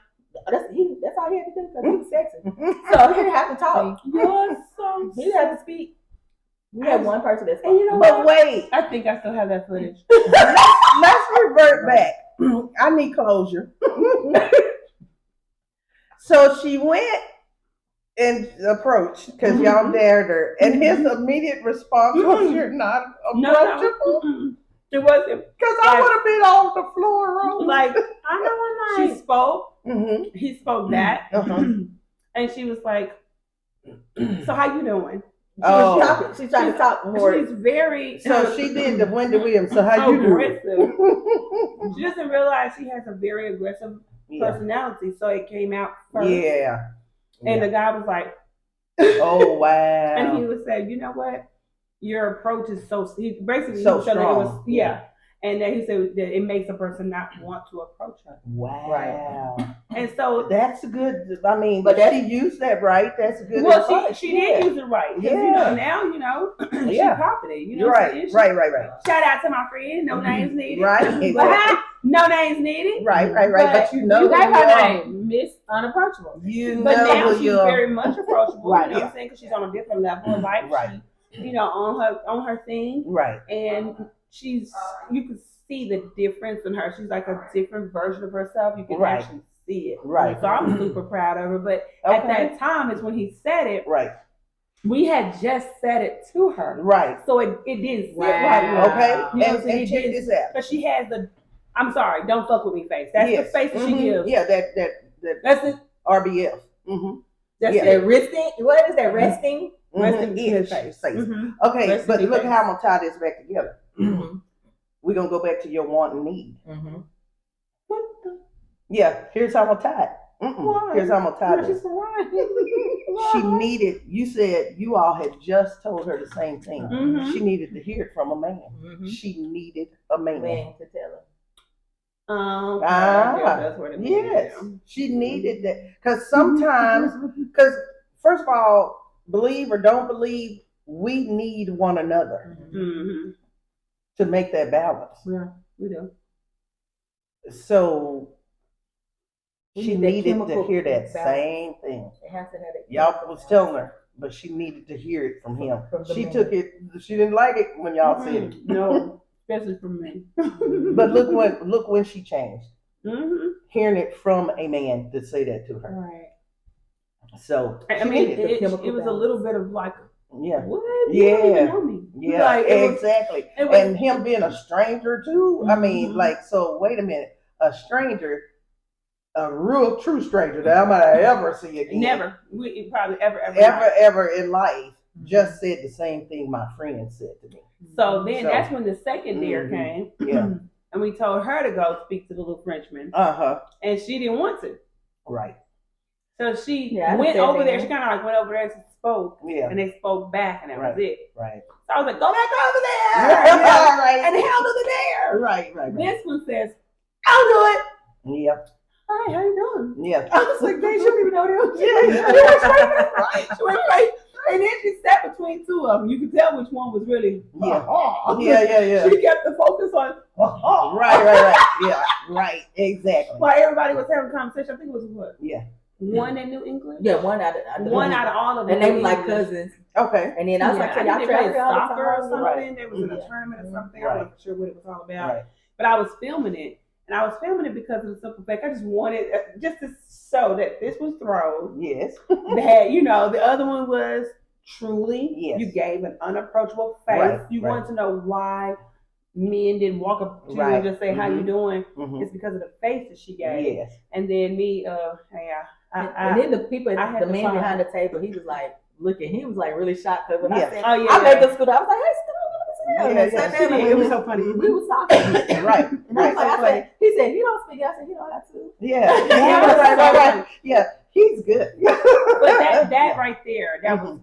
that's all he had to do because he was sexy. So he didn't have to talk. You're so. He didn't have to speak. We had one person that's And you know But what? wait, I think I still have that footage. let's revert back. I need closure. So she went and approached because y'all dared her, and his immediate response was, "You're not approachable." No. It wasn't. Because I would have been on the floor rolling. Like, I know she I'm like, spoke. Mhm. He spoke back. Uh-huh. And she was like, "So how you doing?" Oh. She's trying to talk more. She's very So she did the Wendy Williams. So how you aggressive. doing? She doesn't realize she has a very aggressive Yeah. personality, so it came out first. Yeah. And the guy was like, Oh wow. and he was saying, "You know what? Your approach is so." He basically So he said that it was strong. yeah. And then he said that it makes a person not want to approach her. Wow. And so That's good. I mean, But but she used that right. That's good. well, advice. she did use it right. 'Cause, Yeah. now, she Yeah. copied it. You know You're what I'm right. saying? She- Right. Shout out to my friend. No names needed. Right. But, no names needed. Right. But But you know you who gave you her are. name, Miss Unapproachable. You But know now who she's you are. very much approachable. Right, You know what yeah. I'm saying? Because she's on a different level of life. Right. She, on her thing. Right. And you can see the difference in her. She's like a different version of herself. You can Right. actually see it. Right. So I'm super proud of her. But at Okay. that time is when he said it, Right. we had just said it to her. Right. So it didn't sit Wow. right with her. Okay. You know what I'm And saying? check this out. Because she has the, I'm sorry, don't fuck with me face. That's Yes. the face that she Mhm. gives. Yeah. That That's it. RBF. Mm-hmm. That's Yeah. it. That resting. What is that resting? Rest Mm-hmm. in his face. Okay, Rest but in look peace. how I'm gonna tie this back together. Mm-hmm. We're gonna go back to your want and need. Mm-hmm. What the? Yeah, here's how I'm gonna tie it. Why? Here's how I'm gonna tie You're this. just right. She needed. You said you all had just told her the same thing. Mhm. She needed to hear it from a man. Mm-hmm. She needed a man. Man to tell her. Ah, that's what it yes, means. she needed that because sometimes, because first of all, believe or don't believe, we need one another Mm-hmm. to make that balance. Yeah, we do. So We she need that needed to chemical hear that balance. same thing. It has to have that. Y'all chemical was balance. telling her, but she needed to hear it from him. From the She man. took it. She didn't like it when y'all said it. No, especially for me. But look when she changed. Mm-hmm. Hearing it from a man to say that to her. Right. So I she mean, needed it chemical was a balance. little bit of like, yeah. what? You don't Yeah. even know me. Yeah, Like, it was- exactly. it was- And him being a stranger too. I mean, Mhm. like, so wait a minute, a stranger, a real true stranger that I might ever see again, Never. We probably ever. ever in life, just said the same thing my friend said to me. So then So- that's when the second dare Mhm. came. Yeah. And we told her to go speak to the little Frenchman. And she didn't want to. Right. So she Yeah, I went understand over there. that. She kind of like went over there and spoke. Yeah. And they spoke back, and that was it. Right. So I was like, go back over there right. and handle the dare. Right. This one says, I'll do it. Yeah. Hi, how you doing? Yeah. I was like, dang, she don't even know them. Yeah. She went straight. She went straight. And then she sat between two of them. You could tell which one was really, Yeah. "Ah." Yeah. She kept the focus on, "Ah." Right. Yeah. Right. Exactly. While everybody was having a conversation, I think it was what? Yeah. One in New England? Yeah, one out of One out of all of them. and they was like English. cousins. Okay. And then I was like, so I y'all think they played travel all the soccer or time? something. Right. They was in a Yeah. tournament or something. Right. I wasn't sure what it was all about. Right. But I was filming it. And I was filming it because of the simple fact I just wanted, just to show that this was thrown. Yes. That, the other one was truly, Yes. you gave an unapproachable face. Right, You right. wanted to know why men didn't walk up to you Right. and just say, "How you doing?" Mhm. It's because of the face that she gave. Yes. And then me, and then the people, I had the to man find- behind the table, he was like looking, he was like really shocked because when Yeah. I said, Oh, yeah, I made yeah. the school, I was like, hey, school, It was so funny. we was talking. Right. And I was like, So funny. he said, he don't speak. I said, he don't have to. Yeah. Yeah. Right. Yeah. He's good. But that right there, that was Mhm.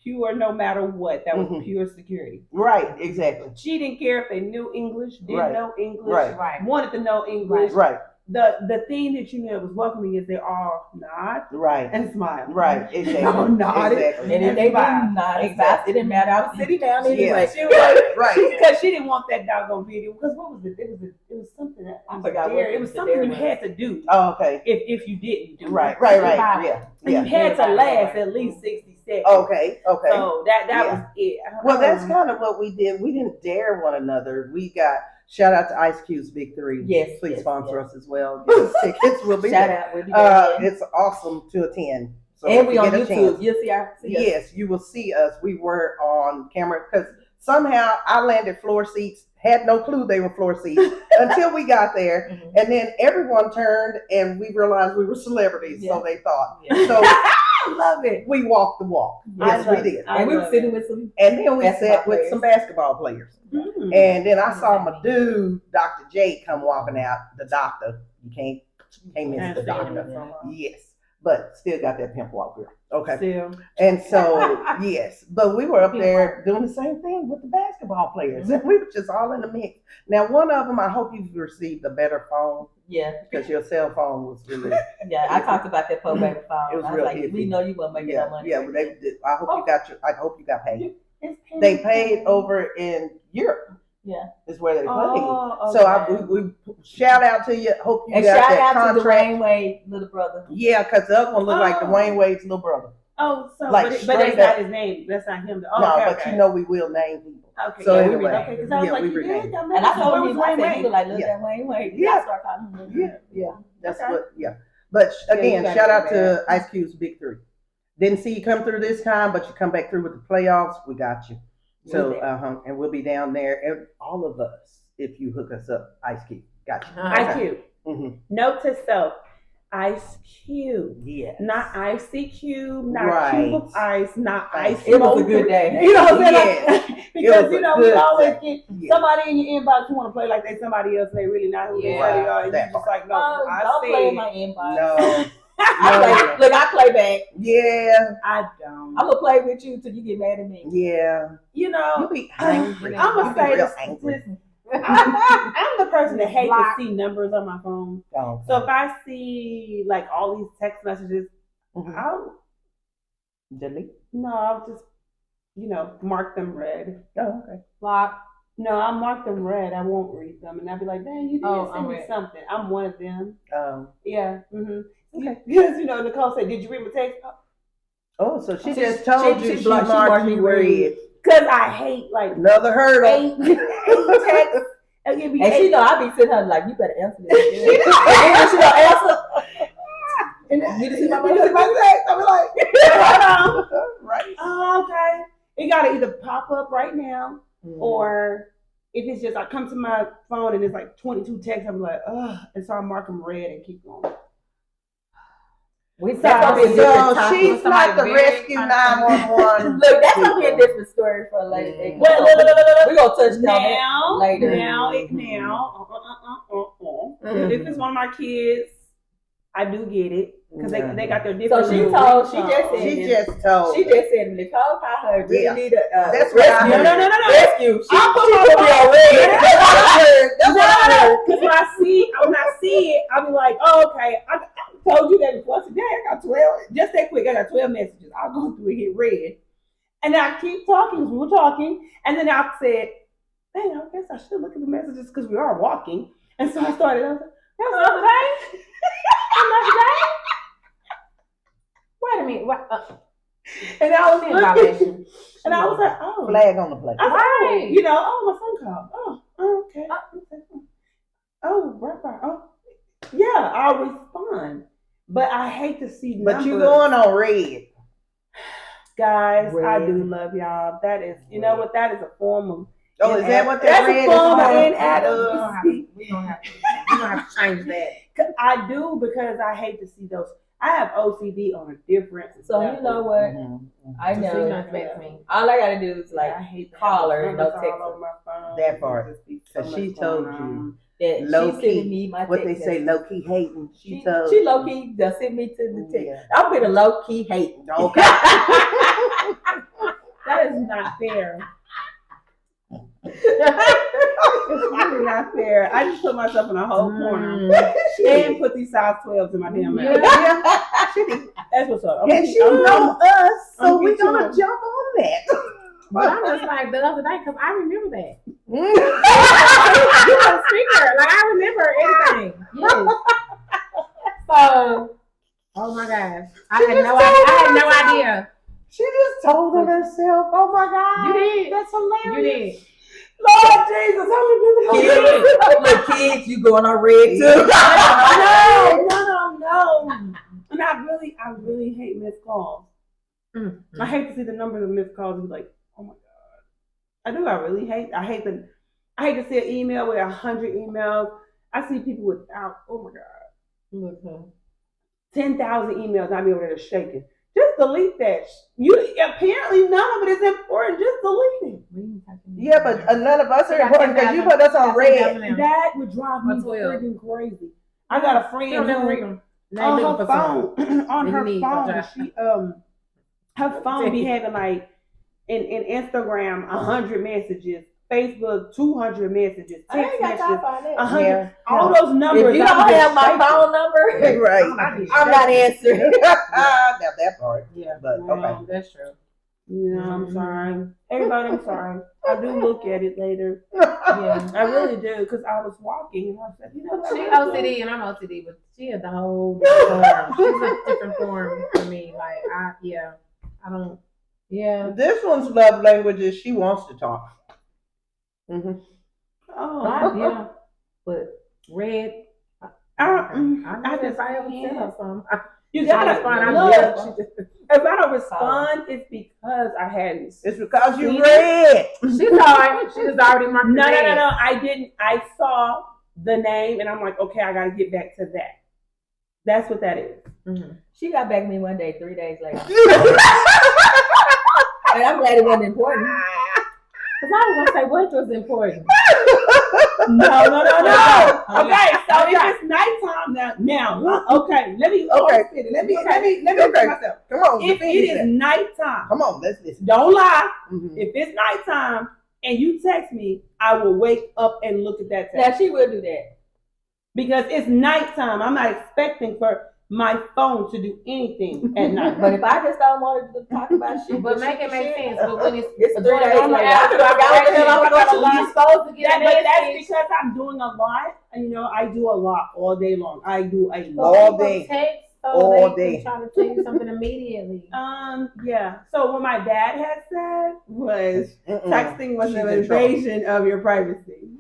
pure. No matter what, that was Mhm. pure security. Right. Exactly. She didn't care if they knew English, didn't Right. know English, Right. wanted to know English. Right. The thing that you knew that was welcoming is they all nod Right. and smile. Right. Exactly. All nodded. Exactly. And if they Smile. didn't nod, Exactly. it didn't matter. I was sitting down anyway. Yeah. She was like, Right. because she didn't want that doggone video. Because what was it? It was something that I forgot what it was the something dare you was. had to do Oh, okay. if you didn't do Right. it. Right. Yeah. And you had to last at least 60 seconds. Okay. Okay. So that Yeah. was it. Well, that's kind of what we did. We didn't dare one another. We got shout out to Ice Cube's Big Three. Yes, Please yes, sponsor yes. us as well. Get us tickets. We'll be Shout there. out. We'll be there. It's awesome to attend. So And we if you on get a YouTube. chance- You'll see us. Yes, you will see us. We were on camera because somehow I landed floor seats. Had no clue they were floor seats until we got there, Mhm. and then everyone turned and we realized we were celebrities. Yeah. So they thought. Yeah. So I love it. we walked the walk. Yes, we did. And we were love sitting it. with some. And then we Basketball sat with players. some basketball players. Mm. And then I saw my dude, Dr. J, come walking out. The doctor. You can't miss Can't the stand him doctor. so long. Yes, but still got that pimp walk, girl. Okay. Still. And so, yes, but we were up there doing the same thing with the basketball players. And we were just all in the mix. Now, one of them, I hope you've received a better phone Yeah. because your cell phone was really, Yeah. I talked about that poor baby phone. It was I was real like, iffy. we know you weren't making no money. yeah. But they did. I hope you got paid. It's They paid over in Europe. Yeah. Is where they played. Oh, So okay. we shout out to you. Hope you And got shout that out to contract. Dwayne Wade, little brother. Yeah, because the other one looked like Oh. Dwayne Wade's little brother. Oh, so Like, but straight that's up. not his name. That's not him. Oh, No, okay, but okay. you know we will name people. Okay, So yeah, anyway, we renamed. Okay, because I was yeah, like, we you renamed. did that, And I told where him, was I Wayne said, Wade? you look like little Yeah. Wayne Wade. Yeah. I start calling him. Yeah. That's Okay. what. Yeah, but Yeah, again, you gotta shout do out to that. Ice Cube's Big Three. Didn't see you come through this time, but you come back through with the playoffs. We got you. So We'll and we'll be down there, and all of us, if you hook us up, Ice Cube, got you. Ice Cube. Mm-hmm. Note to self: Ice Cube, Yeah. not Icy Cube, not Right. Cube of Ice, not Ice. It was a good day. You know what I'm saying? Yes. Like, It because was you a know we good always day. get Yeah. somebody in your inbox who want to play like they somebody else and they really not who they Yeah. say they are. And That you just like, no, Oh, I don't play in said my inbox. No. I play, look, I play back. Yeah. I don't. I'm gonna play with you till you get mad at me. Yeah. You You know, be angry. I'm You gonna be say real this. angry. I'm the person that hates to Block. see numbers on my phone. Oh, So if I see like all these text messages, mhm. I'll I'll just mark them red. Oh, okay. Block. No, I'll mark them red. I won't read them, and I'll be like, "Dang, you did Oh, send me okay. something." I'm one of them. Yeah. Okay. Because Nicole said, "Did you read my text?" Oh, so she She- just told she you she blocked- she marked marked you me red. Because I hate like Another hurdle. eight texts. It'll give me And she eight. know I be sitting her like, you better answer this. And then she don't answer. And then, You just see my you see my text. I'll be like, hold on. Right. Oh, okay. It gotta either pop up right now, Mm. or if it's just I come to my phone and it's like 22 texts, I'm like, ugh, and so I mark them red and keep going. That's gonna be a different So topic. she's not the Somebody rescue very 911. Look, that's gonna be a different story for a later date. Well, look. We're gonna touch on Now, that later. If it's one of my kids, I do get it because they got their So different. she rules. told, she just said, She just told. she just said, Nicole called her. Really Yeah. need a That's what I rescue. heard. No. Rescue. She I'll put she my put me on red. That's what I heard. That's what I heard. Because when I see it, I'll be like, oh, okay. I told you that before. Today I got 12. Just that quick, I got 12 messages. I'll go through and hit red. And then I keep talking as we were talking. And then I said, dang, I guess I should look at the messages because we are walking. And so I started, I was like, that's the other day. Another day. Wait a minute. What? And I was Sin looking. violation. And I was like, oh. Flag on the plate. I was like, oh, Right. my phone call. Oh, okay. Oh, right. Oh, yeah, I'll respond. But I hate to see numbers. But you going on red. Guys, I Red. do love y'all. That is, you know what? That is a form of. Oh, is that what that That's red a form of is? inadequacy. We don't have to change that. I do because I hate to see those. I have OCD on a different. So level. you know what? I So know. you don't expect me. All I gotta do is like I hate to call have her and no numbers text all her. over my phone. That part. There's just be so 'Cause much she going told on. you. That Low she's sending key. me my What they text say, message. low key hating. She told She you. low key just sent me to the text. Yeah. I'll put a low key hating. Okay. That is not fair. It's really not fair. I just put myself in a whole corner and put these size 12s in my damn mouth. Yeah. That's what's up. And she know us, so I'm we're getting gonna you. jump on that. But I'm just like the other day because I remember that. Mm. You were a speaker. Like I remember everything. Yes. So, oh my gosh, I had no idea. She just told it herself. Oh my God. You did. That's hilarious. You did. Lord Jesus, I remember Kids, look, kids, you going on red too. No. And I really hate missed calls. Mm-hmm. I hate to see the numbers of missed calls and be like, oh my God. I do. I hate to see an email with 100 emails. I see people without, oh my God, Okay. 10,000 emails. I be over there shaking. Just delete that. Apparently none of it is important. Just delete it. Yeah, but none of us are important because you put us on red. That would drive me 12. freaking crazy. I got a friend who on her phone, she her phone be having like in Instagram 100 messages, Facebook 200 messages, I ain't text got time messages for that. 100. Yeah. All those numbers. If you don't have my phone number, Right. I'm not answering. Now that part. Yeah, But okay. That's true. Yeah, I'm sorry. Everybody, I'm sorry. I do look at it later. Yeah. I really do, because I was walking and I said, you know what? She OCD and I'm OCD, but she is the whole different form. She's a different form for me. Like I don't. Yeah. This one's love language is she wants to talk. Mm-hmm. Oh, Yeah. But red. I just I ever tell her something. You gotta respond. look. If I don't respond, it's because I hadn't. It's because you read. She saw it. She was already marked. No. I didn't. I saw the name, and I'm like, okay, I gotta get back to that. That's what that is. Mm-hmm. She got back to me one day, 3 days later. And I'm glad it wasn't important. Because I was gonna say what was important. No. Okay, so Okay. if it's nighttime now, okay, let me Okay. myself. Come on. If it is nighttime, Come on, let's listen. don't lie. Mm-hmm. If it's nighttime and you text me, I will wake up and look at that text. Now she will do that. Because it's nighttime. I'm not expecting for my phone to do anything at night. But if I just don't want to talk about shit, But make it make sense. But when it's 3 days going later, on I after could have got you're supposed to get But a that's message. because I'm doing a lot. You know, I do a lot all day long. I do a lot. All day. Text so All they day. can try to tell you something immediately. Yeah. So what my dad had said was texting was She's an in trouble. invasion of your privacy.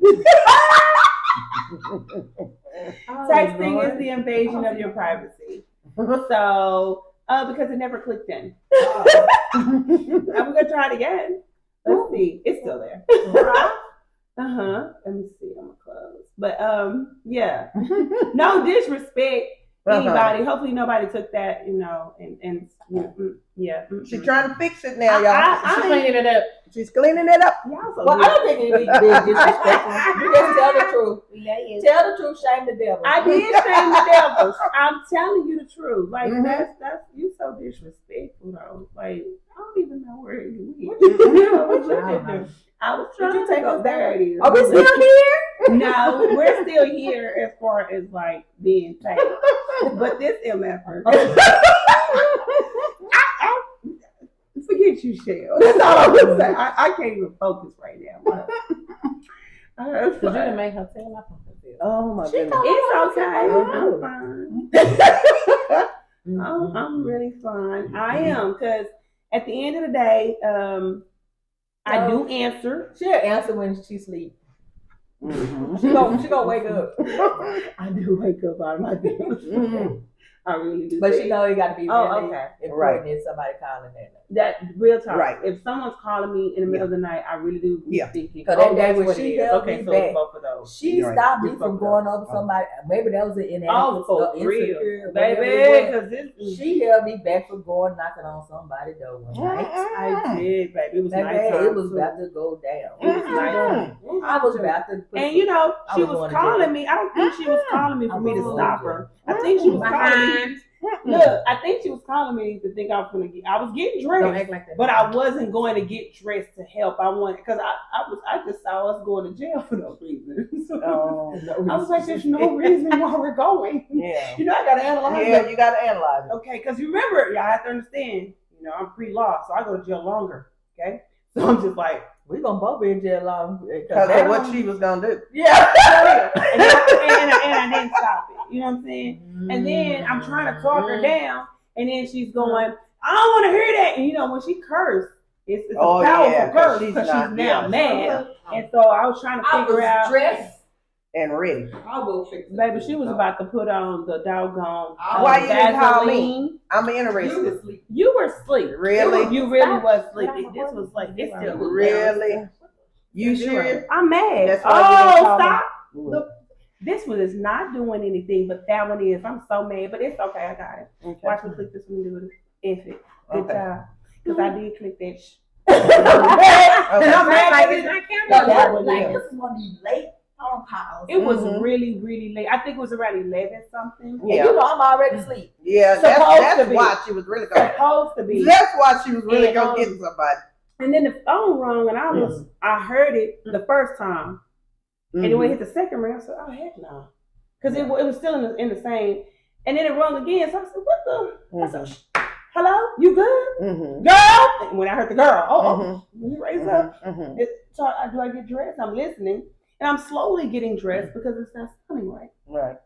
Texting is the invasion of your privacy. So, because it never clicked in. I'm gonna try it again. Let's see. It's still there. Let me see. I'm gonna close. But yeah. No disrespect. Anybody. Hopefully nobody took that, you know, and yeah. She's trying to fix it now, y'all. She's cleaning it up. She's cleaning it up. Y'all so Well, good. I don't think it be disrespectful. You just tell the truth. Tell the truth, shame the devil. I did shame the devil. I'm telling you the truth. Like Mhm. that's you so disrespectful though. Like I don't even know where you went. I was trying to take us there. Are we still here? No, we're still here as far as like being paid. But this MFer. Forget you, Shell. That's all I'm gonna say. I can't even focus right now. Because you didn't make her tell my phone. Oh my goodness. It's okay. I'm fine. I'm really fine. I am, because at the end of the day, I do answer. She'll answer when she sleep. Mm-hmm. She gonna wake up. I do wake up out of my bed. I really do. But you know, it got to be really okay. important if somebody calling that. That real talk. Right. If someone's calling me in the middle of the night, I really do be thinking, Because that day that's when what she it is. held Okay, me so back, it's both of those. She stopped me It's from both going of over somebody. Maybe that was an inadequacy. for real, Insecure, baby. Because she held me back from going knocking on somebody's door one night. I did, baby. It was Baby, nighttime. it was about to go down. It was nighttime. I was about to. And you know, I she was was going to calling jail. me. I don't think she was calling me for me to was stop going to her. I think she was calling me. Behind. Look, I think she was calling me to think I was gonna get. I was getting Don't dressed, act like that. but I wasn't going to get dressed to help. I wanted because I just saw us going to jail for no reason. So I was like, there's no reason why we're going. Yeah. You know, I gotta analyze. Yeah, you gotta analyze it. Okay, because remember, y'all have to understand. You know, I'm pre-law, so I go to jail longer. Okay, so I'm just like, We gonna both be in jail long Because of what she was gonna do. Yeah. and I didn't stop it. You know what I'm saying? And then I'm trying to talk her down, and then she's going, I don't want to hear that. And you know, when she cursed, it's a powerful curse because she's now mad. And so I was trying to figure out. Dressed. And ready. I'll go fix it. Baby, she was about to put on the doggone Why you didn't call me? Vaseline. I'm You interested. was asleep. You were asleep. Really? You really was sleepy. This was like this still was Really? You serious? I'm mad. That's why you didn't call me? Stop. Look, this one is not doing anything, but that one is. I'm so mad, but it's okay. I got it. Okay. Watch me click this one and do it. If it. Good Okay. job. Because I did click that. Okay. I'm mad Like at it's it. not No, counting. that was like, this is one of these late phone calls. It was Mhm. really, really late. I think it was around 11 something. And Yeah. you know I'm already asleep. Yeah, Supposed that's to be. why she was really going. Supposed to be. That's why she was really And, gonna get somebody. And then the phone rung, and I heard it the first time. And then when it hit the second ring, I said, oh, heck no. Because it was still in the same. And then it rung again. So I said, what the? I said, hello? You good? Mm-hmm. Girl? And when I heard the girl, Mm-hmm. you raise up. Mm-hmm. So do I get dressed? I'm listening. And I'm slowly getting dressed because it's not sounding right. Right.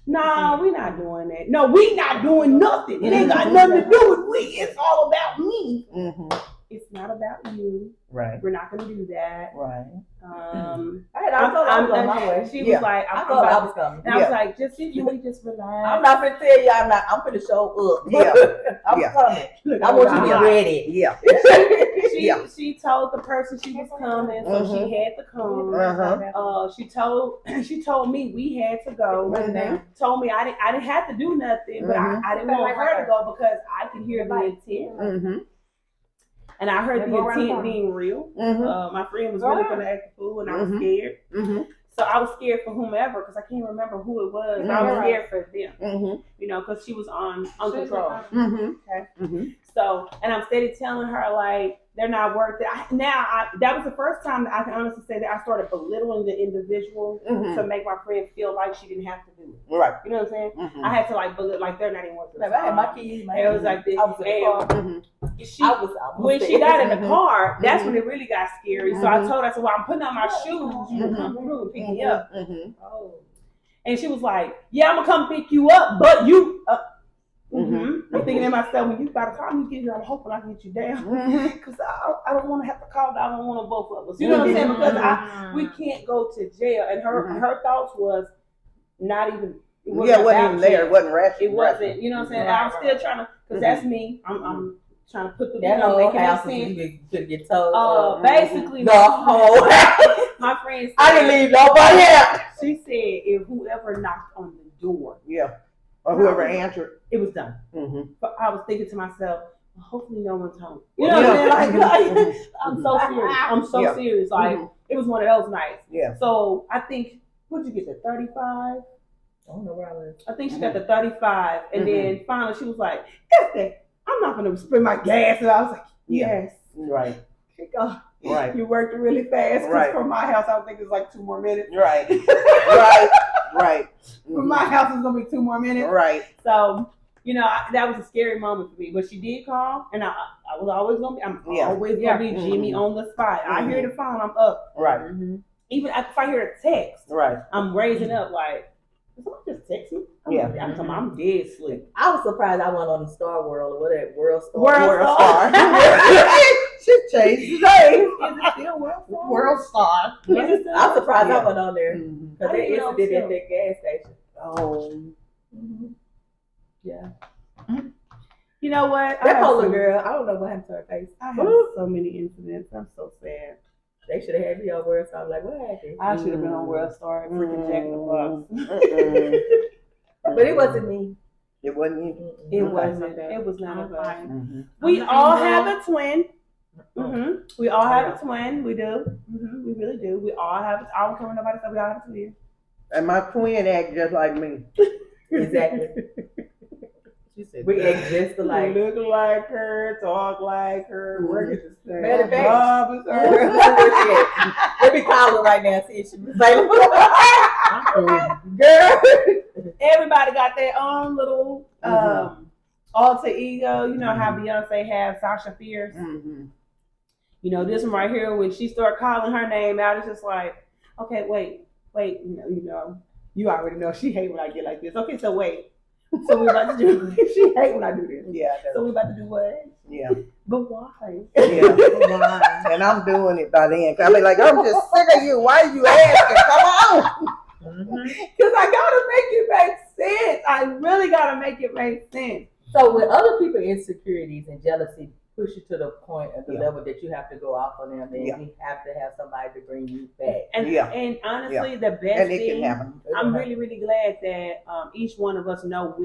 No, we're not doing that. No, we not doing nothing. It ain't got nothing to do with we. It's all about me. Mm-hmm. It's not about you. Right. We're not going to do that. Right. I thought I was on my way. She Yeah. was like, I I'm thought I about was coming. and I was like, can we just relax? I'm not gonna tell you I'm finna show up. Yeah. I'm Yeah. coming. Look, I want you to I'm get like- ready. Yeah. She told the person she was coming, so she had to come. Uh-huh. She told me we had to go. Mhm. Told me I didn't have to do nothing, but Mhm. I didn't want her to go because I could hear the intent, Mm-hmm. and I heard the intent being real. Mm-hmm. My friend was really gonna act a fool, and I was scared. Mm-hmm. So I was scared for whomever because I can't remember who it was. But I was scared for them, Mm-hmm. you know, because she was on uncontrolled. Mm-hmm. Okay. Mm-hmm. So, and I'm steady telling her like they're not worth it. That was the first time that I can honestly say that I started belittling the individual Mhm. to make my friend feel like she didn't have to do it. Right. You know what I'm saying? Mm-hmm. I had to like belittle, like they're not even worth it. Like, I had my keys. It was like this. I was in the car. Mm-hmm. When she got in the car, that's Mhm. when it really got scary. So I Mhm. told her, I said, well, I'm putting on my shoes. You can come through and pick me up. Mm-hmm. Oh. And she was like, yeah, I'm going to come pick you up, but you... Mhm. I'm thinking to myself, when you got to call me, get here, I'm hoping I can get you down. Mm-hmm. Because I don't want to have to call down on one of both of us. You know what I'm saying? Because we can't go to jail. And her thoughts was not even... It Yeah, it wasn't about even there. jail. It wasn't rational. It wasn't. You know what I'm saying? I was still trying to... Because that's me. I'm trying to put the... That you know, whole making it house sense. you could get told. Basically, the whole house. my friend said, I didn't leave nobody out. she said if whoever knocked on the door, Yeah. Or whoever answered. it was done. Mm-hmm. But I was thinking to myself, well, hopefully no one's home. You know what I'm saying? Like, I'm so serious. I'm so Yeah. serious. Like, it was one of those nights. Yeah. So I think, what'd you get, the 35? I don't know where I was. I think she got the 35. And then finally she was like, F that. I'm not going to spend my gas. And I was like, yes. Right. Right. You worked really fast. 'Cause Right. from my house, I think it's like 2 more minutes. Right. Right. Right. From my house, it's going to be 2 more minutes. Right. So, you know, that was a scary moment for me. But she did call, and I was always going to be, I'm always going to be Jimmy on the spot. I hear the phone, I'm up. Right. Even if I hear a text, Right. I'm raising up like, did someone just text me? I'm dead asleep. I was surprised I went on the Star World or whatever, World Star. World Star. She changed the name. Is it still World Star? World Star. Is it still I'm surprised Yeah. I went on there Mhm. because I they didn't know incident too. at that gas station. Oh. Yeah. You know what? That polar girl, I don't know what happened to her face. I have so many incidents. I'm so sad. They should have had me on World Star. I'm like, what happened? I should have been on World Star and freaking Jack in the Box. But it wasn't me. It wasn't you. It Okay. wasn't. It was none of us. Mm-hmm. We all have a twin. We all have a twin. We do. We really do. We all have. I don't care what nobody says. We all have a twin. And my twin act just like me. Exactly. She said, We act just alike. Look like her, talk like her, work at the same Matter of fact, job as her. Let me call her right now and see if she's available. Girl, everybody got their own little alter ego. You know how Beyonce has Sasha Fierce. You know, this one right here, when she started calling her name out, it's just like, okay, wait, you already know she hate when I get like this. Okay, so wait. So we about to do she hate when I do this. Yeah. So we about to do what? Yeah. But why? Yeah. And I'm doing it by then. I be like, I'm just sick of you. Why are you asking? Come on. Because I gotta make it make sense. I really gotta make it make sense. So when other people insecurities and jealousy push you to the point at the level that you have to go off on them, and you have to have somebody to bring you back. And honestly, the best And it thing, can happen. I'm really, really glad that each one of us know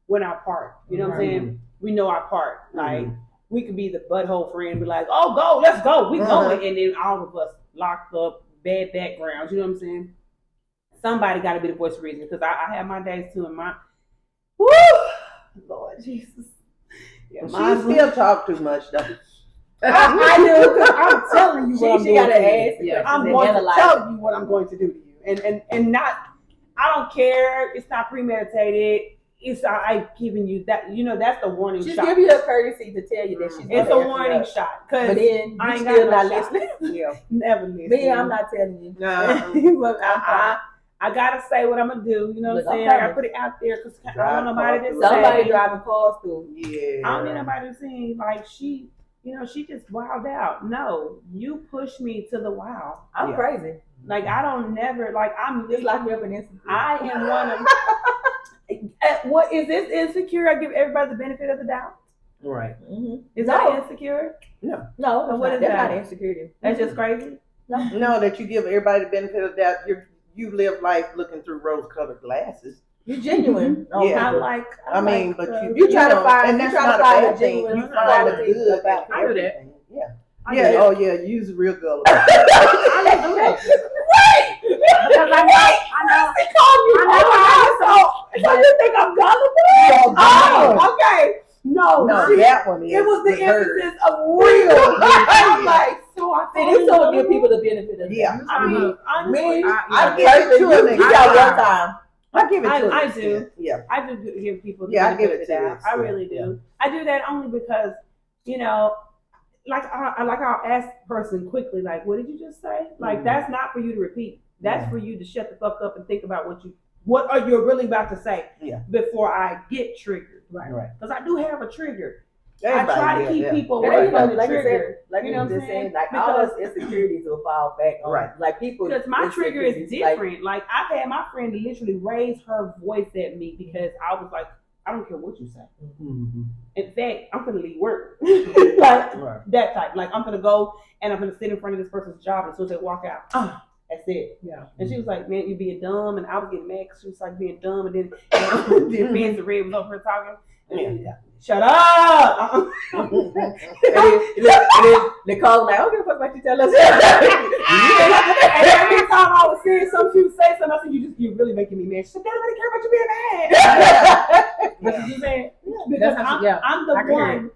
when our part. You know what I'm saying? We know our part. Like, we could be the butthole friend and be like, oh, go, let's go. We going. And then all of us locked up, bad backgrounds. You know what I'm saying? Somebody got to be the voice of reason, because I have my days too, and woo, Lord Jesus. Yeah, she still talk too much though. I do, because I'm telling you what I'm going to do. Yeah. I'm going to tell you what I'm going to do to you. And not, I don't care. It's not premeditated. It's I giving you that, that's the warning shot. She's giving you a courtity to tell you that she's It's a warning shot. But then I ain't still got not no listening. Never listen. Me, I'm not telling you. No. But I gotta say what I'm gonna do. You know what I'm saying? I gotta put it out there because I don't want nobody to say. Somebody driving cars through. Yeah. I don't need nobody to say like she just wilded out. No, you push me to the wild. I'm crazy. Like I don't never like I'm just like me up in Insecurity. I am one of what is this insecure? I give everybody the benefit of the doubt. Right. Is that insecure? No. No, what is that's that? not insecurity. That's just crazy. No, that you give everybody the benefit of that. You live life looking through rose-colored glasses. You're genuine. Yeah. I mean, like, but you try to find, and that's not a bad thing. You find the good about everything. Yeah. Yeah. Oh yeah. Use real gullible. I do that. Right. Because I know. They call me. So you think I'm gullible? Oh, okay. No, that one is. It was the emphasis of real. I'm like, so I see, this don't give people the benefit of that. Yeah. I mean, honestly, I give it to them. You got one time. I give it to them. I do. Yeah. I do give people the I benefit give of it the to doubt. them. I really do. I do that only because, I'll ask the person quickly, like, what did you just say? Like, that's not for you to repeat. That's for you to shut the fuck up and think about what are you really about to say before I get triggered. Right. Because I do have a trigger. Everybody, I try to keep people away from the trigger. Like you know what I'm saying? Like all those insecurities will fall back on like people. Because my trigger is different. Like I've had my friend literally raise her voice at me because I was like, I don't care what you say. In fact, I'm gonna leave work. That type. Like I'm gonna go and I'm gonna sit in front of this person's job and as soon as they walk out, that's it. Yeah. And she was like, man, you being dumb. And I was getting mad because she was like being dumb. And then Fancy Red was over her talking. Shut up. and then Nicole like, I don't give a fuck what you tell us. And every time I was saying something, she would say something. I said, you're really making me mad. She said, they don't really care about you being mad. But you saying, because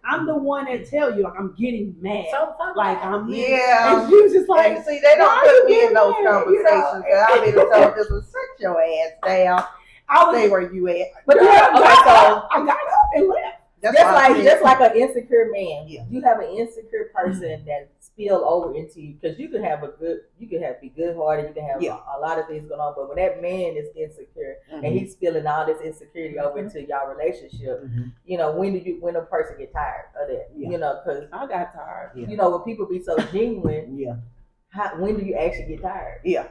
I'm the one that tell you, like, I'm getting mad. Like, I'm mad. Yeah. And she was just like, and see, they don't put me in those conversations. I mean, so just to sit your ass down. I'll stay where you at. But so I got up and left. Just like an insecure man. Yeah. You have an insecure person that spill over into you because you can be good hearted, you can have a lot of things going on, but when that man is insecure and he's spilling all this insecurity over into y'all relationship, when a person get tired of that, because I got tired. When people be so genuine, when do you actually get tired? Yeah.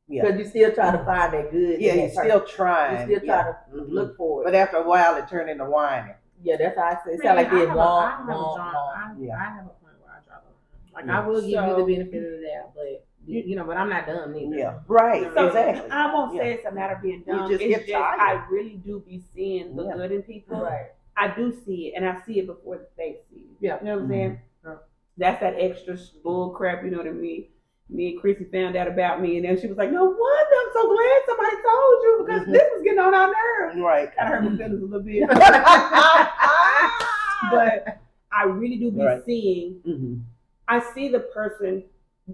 Because you still try to find that good. Yeah, in you're that still person. trying. You still try to look for it. But after a while, it turned into whining. Yeah, that's how I say. It sound like they want. I have a point where I draw the line. Like I will give you the benefit of the doubt, but but I'm not dumb neither. Yeah, right. So Exactly. I won't say it's a matter of being dumb. You just it's get tired. I really do be seeing the good in people. Right. I do see it, and I see it before they see it. Yeah. You know what I'm saying? That's that extra bull crap. You know what I mean? Me and Chrissy found out about me, and then she was like, "No wonder I'm so glad somebody told you because this was getting on our nerves." Right. Kind of hurt my feelings a little bit, but I really do be seeing. I see the person.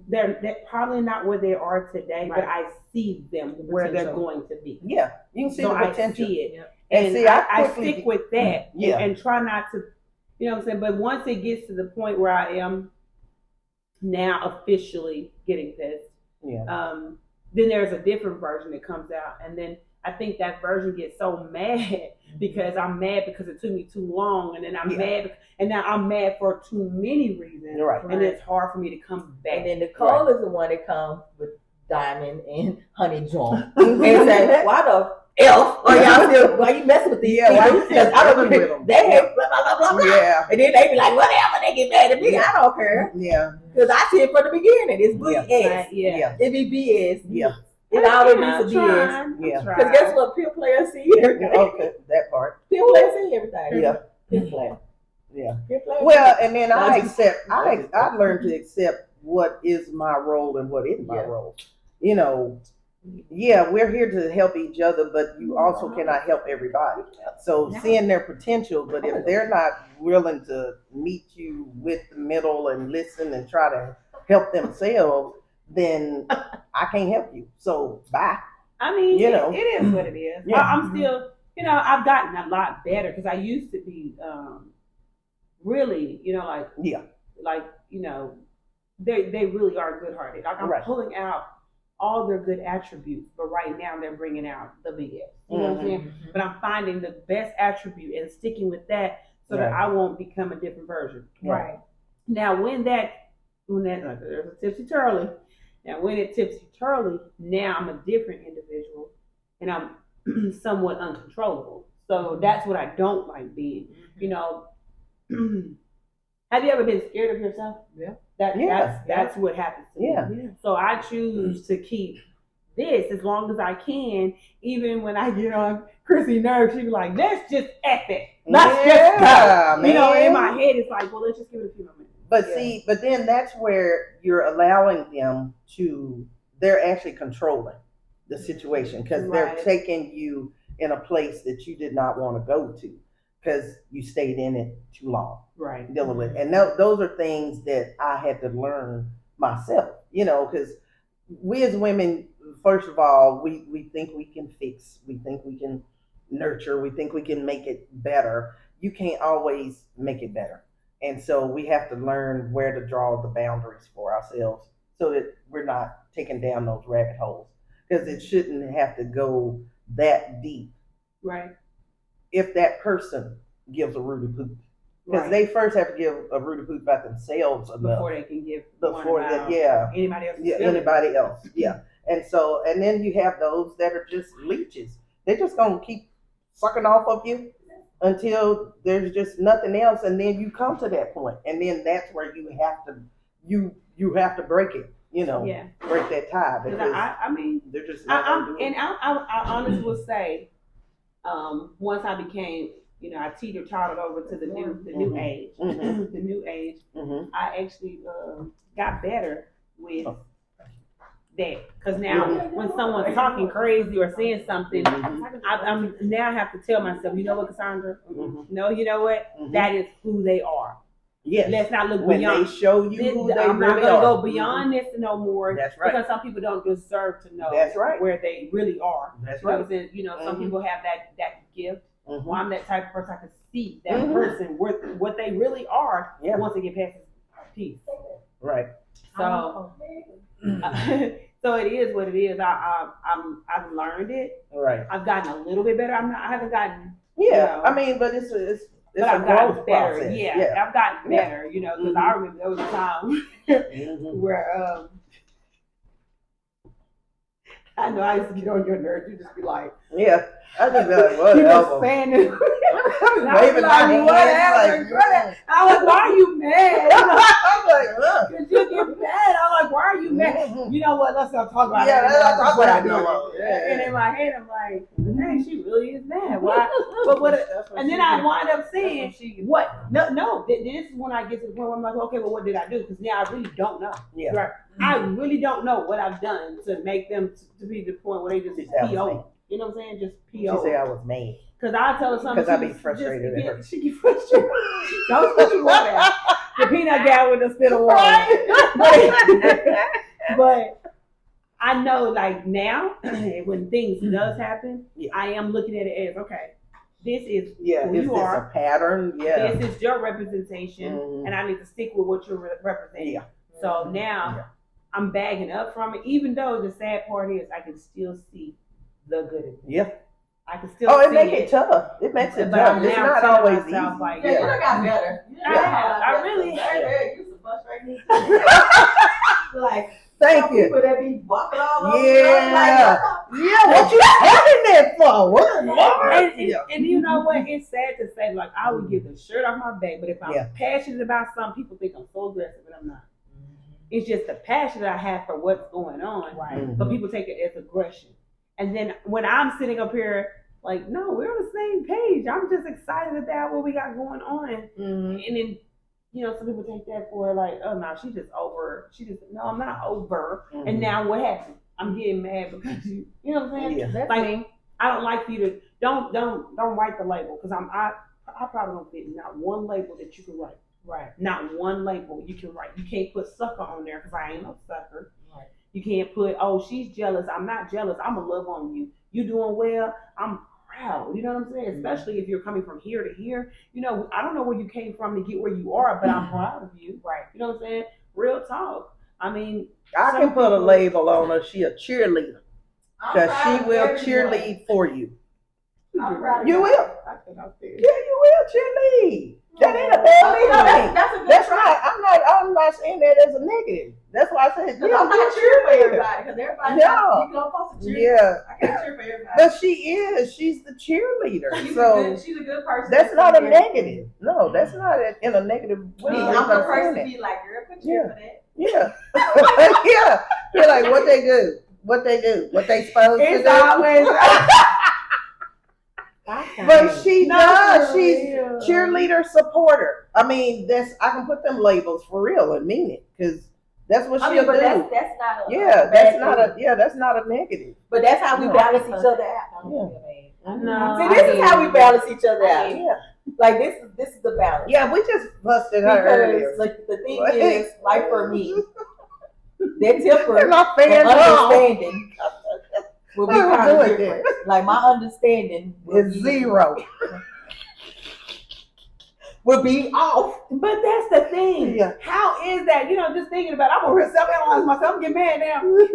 They're probably not where they are today, but I see them where they're going to be. Yeah, you can see the potential. I see it, and see, I stick with that. Yeah, and try not to, you know what I'm saying. But once it gets to the point where I am now officially getting pissed, then there's a different version that comes out, and then I think that version gets so mad because I'm mad because it took me too long, and then I'm mad, and now I'm mad for too many reasons, and it's hard for me to come back. And then Nicole is the one that comes with Diamond and Honey John, and say, "Why the F are y'all still? Why you messing with these people? Why you still dealing with them? They hate blah blah blah blah." Yeah, and then they be like, "Whatever." They get mad at me. I don't care. Yeah, because I see it from the beginning. It's BS. Yeah, it be BS. Yeah. It always be some BS. Yeah. Because guess what? Pure players see everything. Okay, that part. Pure players see everything. Yeah. Pure player. Yeah. Pure player. Well, and then I learned to accept what is my role and what isn't my role. You know, we're here to help each other, but you also cannot help everybody. So seeing their potential, but if they're not willing to meet you with the middle and listen and try to help themselves, then I can't help you. So bye. I mean, it is what it is. Yeah. I'm still, I've gotten a lot better because I used to be really, they really are good-hearted. Like I'm pulling out all their good attributes, but right now they're bringing out the BS. You know what I'm saying? But I'm finding the best attribute and sticking with that so that I won't become a different version. Right. Now, when there's a tipsy turly. Now, when it tipsy turly, now I'm a different individual, and I'm somewhat uncontrollable. So that's what I don't like being. Have you ever been scared of yourself? Yeah. That's what happens to me. Yeah. So I choose to keep this as long as I can, even when I get on Chrissy nerves. She be like, "Let's just F it. Let's just go." Man. In my head, it's like, well, let's just give it a few more minutes. But then that's where you're allowing them they're actually controlling the situation because they're taking you in a place that you did not want to go to because you stayed in it too long. Right. Dealing with it. And those are things that I had to learn myself, because we as women, first of all, we think we can fix, we think we can nurture, we think we can make it better. You can't always make it better. And so we have to learn where to draw the boundaries for ourselves so that we're not taking down those rabbit holes because it shouldn't have to go that deep. Right. If that person gives a rude poop. Because they first have to give a rude poop about themselves enough. Before they can give anybody else. Yeah, anybody else. Yeah. And then you have those that are just leeches. They're just going to keep sucking off of you until there's just nothing else, and then you come to that point, and then that's where you have to break it, break that tie because they're just I honestly will say, once I became, I teeter-totted over to the new age, the new age. I actually got better with that because now when someone's talking crazy or saying something, I'm now have to tell myself, you know what, Cassandra? No, you know what? That is who they are. Yes. Let's not look when beyond. They show you who they I'm really not going to are. go beyond this no more. That's right. Because some people don't deserve to know where they really are. That's right. Some people have that gift. Well, I'm that type of person. I can see that person what they really are once they get past this piece. Right. So. So it is what it is. I've learned it. Right. I've gotten a little bit better. I haven't gotten. Yeah. I mean, but it's I've a gotten growth better. process. Yeah. I've gotten better. Because I remember there was a time where I know I used to get on your nerves. You just be like, Yeah. I just be like, you just whatever. saying it. Waving my hands like, I was like, why are you mad? I'm like, ugh. Cause you get mad. I'm like, why are you mad? Mhm. You know what? Let's not talk about Yeah, it. let's not talk What I about it do. no more. Yeah. And in my head, I'm like, dang, she really is mad. Why? But what? And then I wind up saying, what? No. This is when I get to the point where I'm like, okay, well, what did I do? Because now I really don't know. Yeah. Right. I really don't know what I've done to make them to be the point where they just She said I was PO. mad. You know what I'm saying? Just She PO. said I was mad. Because I tell her something. Because I be she just frustrated at her. She get frustrated. Don't put your water out. The peanut gallery with a spit of water. But I know, like now, when things does happen, I am looking at it as, okay, this is who is you this are. a pattern? Yeah. This is your representation, and I need to stick with what you're representing. Yeah. So now I'm bagging up from it, even though the sad part is I can still see the good in it. Yeah. I can still see it makes it tough. It makes it But tough. I'm It's now not telling always easy. myself, like, Yeah, you done got better. I really have. You used to frustrate me. Like, Thank some you. people that be walking all over. Yeah. Yeah, what you having that for? What? And you know what? It's sad to say, like, I would give the shirt off my back, but if I'm passionate about something, people think I'm so aggressive, and I'm not. It's just the passion that I have for what's going on. Right. But people take it as aggression. And then when I'm sitting up here, like, no, we're on the same page. I'm just excited about what we got going on. And then, you know, some people take that for like, oh no, she's just over. No, I'm not over. And now what happened? I'm getting mad because you know what I'm saying? Yeah. That's Like, me. I don't like for you to don't write the label because I probably don't fit not one label that you can write. Right. Not one label you can write. You can't put sucker on there because I ain't no sucker. Right. You can't put, oh, she's jealous. I'm not jealous. I'm going to love on you. You doing well. I'm proud. You know what I'm saying? Especially if you're coming from here to here. You know, I don't know where you came from to get where you are, but I'm proud of you. Right. You know what I'm saying? Real talk. I mean, I can put a label on her. She a cheerleader. Because she will cheerlead for you. You will. Yeah, you will cheerlead. That ain't a bad thing. That's right. I'm not saying that as a negative. That's why I said, yeah, I'm not cheering for everybody because everybody No. you go supposed to cheer. Yeah. I can't cheer for everybody. But she is. She's the cheerleader. She's a good person. That's not a negative. No, that's not in a negative way. I'm the person to be like, girl, put cheer for that. Yeah. Yeah. You're like, what they do? What they do? What they supposed to do? it's always. But she does. She's real. cheerleader supporter. I mean, I can put them labels for real and mean it because that's what she'll but do. that's not a That's not a negative. But that's how we balance each other out. No. See, this is how we balance each other out. Yeah. Like this is the balance. Yeah, we just busted her earlier. Because like the thing is, like for me, that temper They're not and fans all. understanding will be How we kind of doing different. Like my understanding It's zero. will be off. But that's the thing. Yeah. How is that? You know, just thinking about it, I'm going to self-analyze myself. I'm getting mad now. Because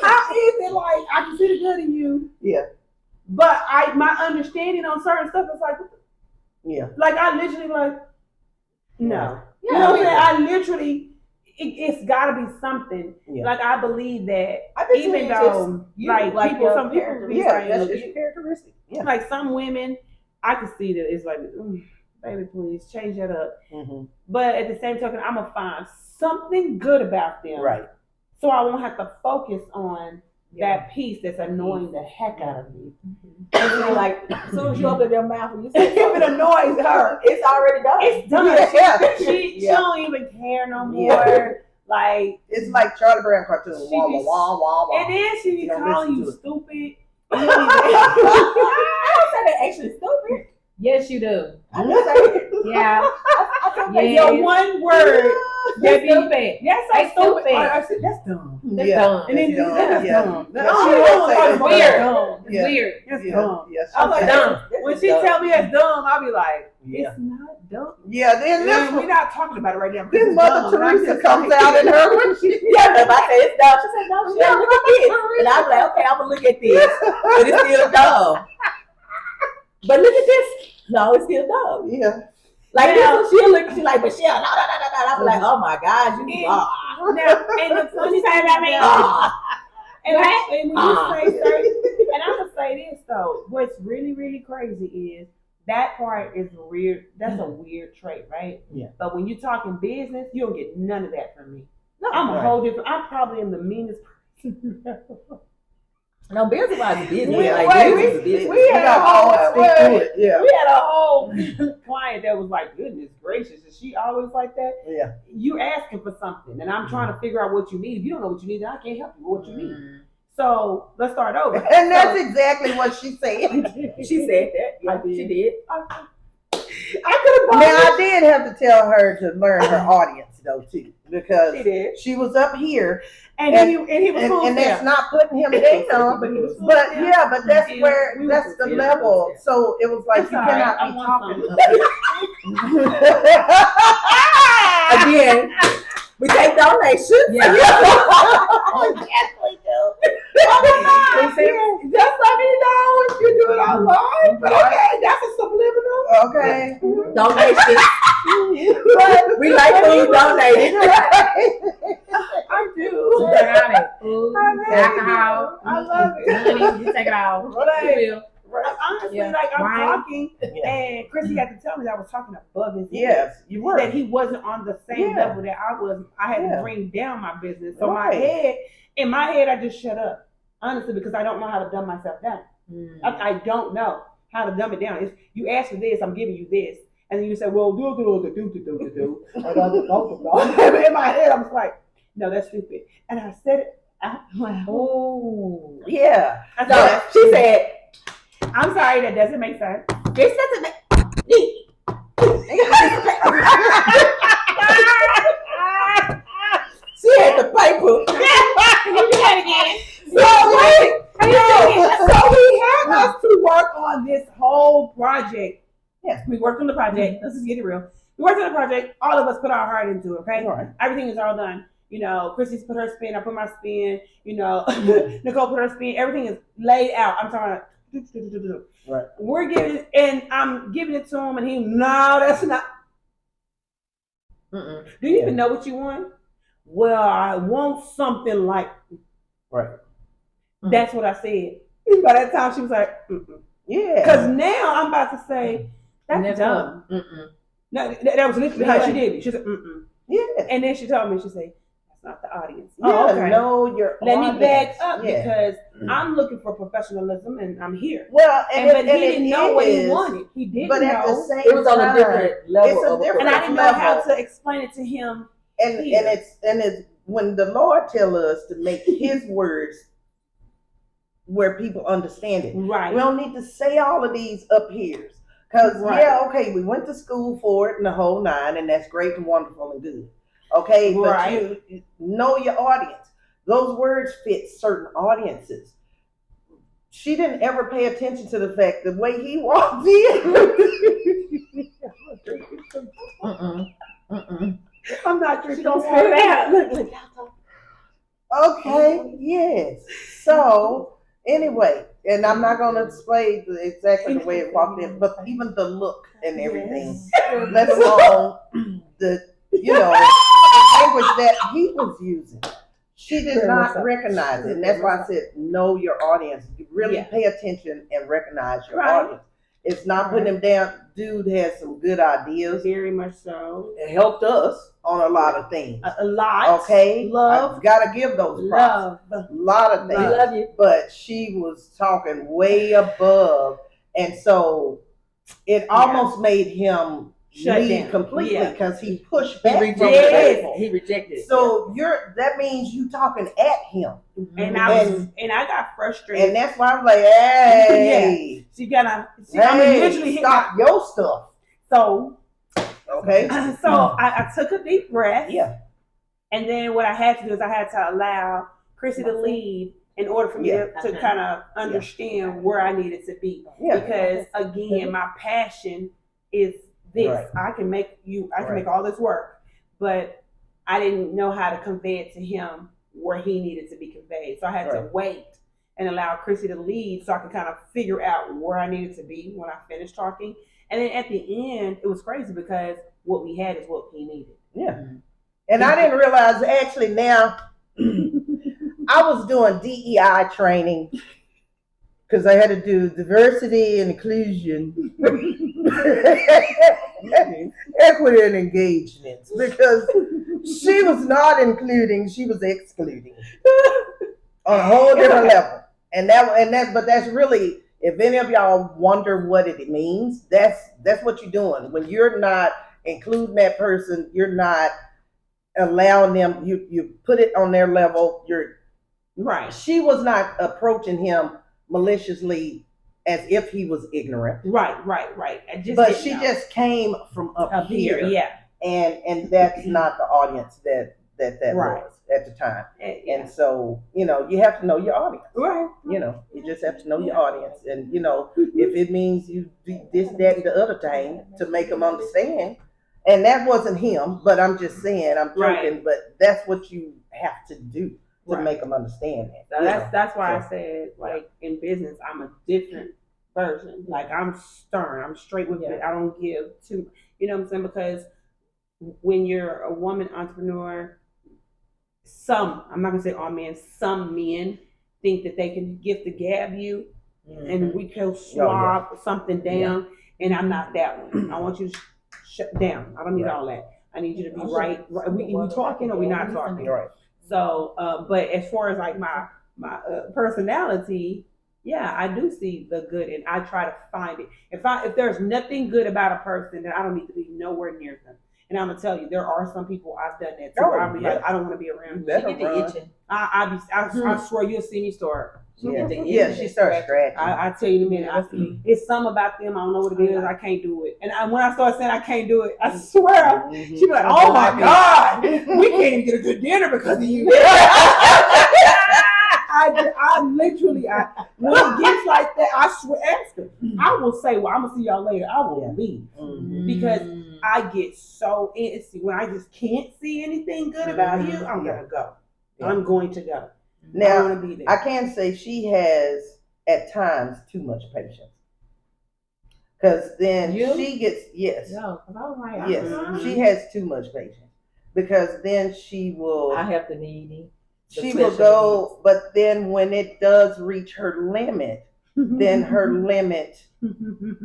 how is it like I can see the good in you? Yeah. But my understanding on certain stuff is like, Yeah. like I literally like, no. Yeah, You know what I'm saying? I literally, it's got to be something. Yeah. Like I believe that, I bet you even it's though, just you, like like people, your some people character. be Yeah, like, that's just your characteristic. Yeah. like some women, I can see that it's like, baby, please change that up. Mm-hmm. But at the same token, I'm gonna find something good about them, Right. so I won't have to focus on that piece that's annoying the heck out of me. And then, like as soon as you open your mouth and you say If it annoys her, it's already done. it's done. Yeah. She don't even care no more. Like, It's like Charlie Brown cartoon. She Wah, be- wah, wah, wah. and then she be You don't calling listen you to it. stupid. I don't say that actually stupid. Yes, you do. I just say it. Yeah. I tell Yeah. you, Your one word. That's That be, stupid. yes, That's I'm stupid. stupid. I said, that's dumb. That's Yeah. dumb. And then That's that's dumb. Yeah. dumb. Yeah. Oh, She I will was say talking it's about weird. dumb. It's Yeah. weird. That's Yeah. dumb. Yes. I'm like, dumb. when she tell me it's dumb, I'll be like, Yeah. it's not dumb. Yeah. Then We're this not talking about it right now. because Then it's Mother dumb. And I'm Teresa just comes like- out in her when she yeah, if I say it's dumb, she said, no, she said, look at this. And I'm like, okay, I'm gonna look at this. But it's still dumb. But look at this. No, it's still dumb. Yeah. Like she'll look at you like, Michelle, no. I'm like, oh my God, you are. Now, and the funny thing about me, and when you say certain, and I'm gonna say this though, what's really, really crazy is that part is weird. That's a weird trait, right? Yeah. But when you're talking business, you don't get none of that from me. No, I'm a whole different. I probably am the meanest person. No, business wise business. We had a whole client that was like, goodness gracious, is she always like that? Yeah. You asking for something, and I'm trying to figure out what you need. If you don't know what you need, then I can't help you with what you need. So let's start over. And that's exactly what she said. She said that. Yeah, she did. I could have. Now I did have to tell her to learn her audience though too, because She did. she was up here, And he was cool. and that's not putting him down, but he was cool. but yeah, but that's Yeah, where we that's were the cool. level. So it was like That's you all right. cannot I be want talking. Again, we take donations. Yeah. Yes, we do. Just let me know if you do it online. But okay, that's a subliminal. Okay. Donations. But We like when you donate. I do. Food, I love alcohol, I love it. money, you take it all. Right. You will. Honestly, Yeah. like I'm Wine. talking, Yeah. and Chrissy had to tell me that I was talking above his head. Yes, you were. That he wasn't on the same Yeah. level that I was. I had Yeah. to bring down my business. So Right. in my head, I just shut up. Honestly, because I don't know how to dumb myself down. I don't know how to dumb it down. It's, you ask for this, I'm giving you this. And then you say, well, do. In my head, I was like, no, that's stupid. And I said it out loud. Oh. Yeah. I said, No, she said, I'm sorry, that doesn't make sense. this doesn't make She had the paper. Can you do that again? So we had us to work on this whole project. Yeah. We worked on the project. Let's just get it real. We worked on the project. All of us put our heart into it, okay? Right. Everything is all done. You know, Chrissy's put her spin, I put my spin, you know, Nicole put her spin. Everything is laid out. I'm talking about, Right. we're giving it, and I'm giving it to him, and he, no, that's not. Mm-mm. Do you even know what you want? Well, I want something like. Right. That's what I said. By that time, she was like, mm-mm. Yeah. Because now I'm about to say, that's Never. dumb. Mm-mm. No, that was literally how she did it. She said, mm-mm. Yeah. And then she told me, she said, that's not the audience. Yeah, Oh, okay. know your Let audience. me back up Yeah. because I'm looking for professionalism and I'm here. Well, But he didn't know what he wanted. He didn't But at the know. same It was on time, a different level. it's a of different And I didn't know how level. to explain it to him. and here. it's when the Lord tell us to make His words where people understand it. Right. We don't need to say all of these up here. Because, Right. yeah, okay, we went to school for it and the whole nine, and that's great and wonderful and good. Okay, but Right. you know your audience. Those words fit certain audiences. She didn't ever pay attention to the fact the way he walked in. Mm-mm. Mm-mm. I'm not drinking. She gonna water. spit it out. Look. Okay, yes. So, anyway, and I'm not going to display exactly the way it walked in, but even the look and everything, let alone the, language that he was using. She did not recognize it. And that's why I said, know your audience. You really Yeah. pay attention and recognize your Right. audience. It's not putting him down. Dude has some good ideas. Very much so. It helped us on a lot of things. A lot. Okay? Love. I've got to give those props. Love. A lot of We things. love you. But she was talking way above. And so it almost made him Shut leave down. completely Yeah. because he pushed He back from the rejected table. it. He rejected it. So that means you talking at him. And I got frustrated. And that's why I was like, hey, She gotta. hey, literally hit stop your stuff. So Okay? I took a deep breath. Yeah. And then what I had to do is I had to allow Chrissy to lead in order for me to kind of understand where I needed to be. Yeah. Because again, my passion is this. Right. I can make all this work, but I didn't know how to convey it to him where he needed to be conveyed. So I had to Right. wait and allow Chrissy to lead so I could kind of figure out where I needed to be when I finished talking. And then at the end, it was crazy because what we had is what he needed. Yeah. And I didn't realize actually now I was doing DEI training because I had to do diversity and inclusion, equity and engagements because she was not including, she was excluding on a whole different level. But that's really, if any of y'all wonder what it means, that's what you're doing. When you're not including that person, you're not allowing them, you put it on their level. Right. She was not approaching him maliciously as if he was ignorant. Right. But she just came from up here. Yeah. And that's not the audience that Right. was at the time. Yeah. And so, you have to know your audience. Right. You just have to know your audience. And, if it means you do this, that, and the other thing to make them understand. And that wasn't him, but I'm just saying, I'm joking, Right. but that's what you have to do to Right. make them understand that. So that's why I said, like, in business, I'm a different version. Like, I'm stern. I'm straight with it. I don't give too, you know what I'm saying? Because when you're a woman entrepreneur, I'm not going to say all men, some men think that they can gift the gab you and we can swab something down. And I'm not that one. I want you to shut down. I don't need all that. I need you to be right. We talking or we not talking? Right. So, but as far as like my personality, yeah, I do see the good and I try to find it. If there's nothing good about a person, then I don't need to be nowhere near them. And I'm gonna tell you, there are some people I've done that too. I'll be like, I don't want to be around. She get the itching. I swear you'll see me start. She starts scratching. I tell you in a minute. It's something about them. I don't know what it is. I can't do it. And when I start saying I can't do it, I swear, she be like, "Oh my God, we can't even get a good dinner because of you." I literally, when it gets like that, I swear, ask her. I will say, "Well, I'm gonna see y'all later." I will leave because I get so antsy when I just can't see anything good about you. I'm gonna go. I'm going to go. Now, I can say she has at times too much patience. Because then she gets, she has too much patience. Because then she will. I have the needy. She will go, but then when it does reach her limit, then her limit,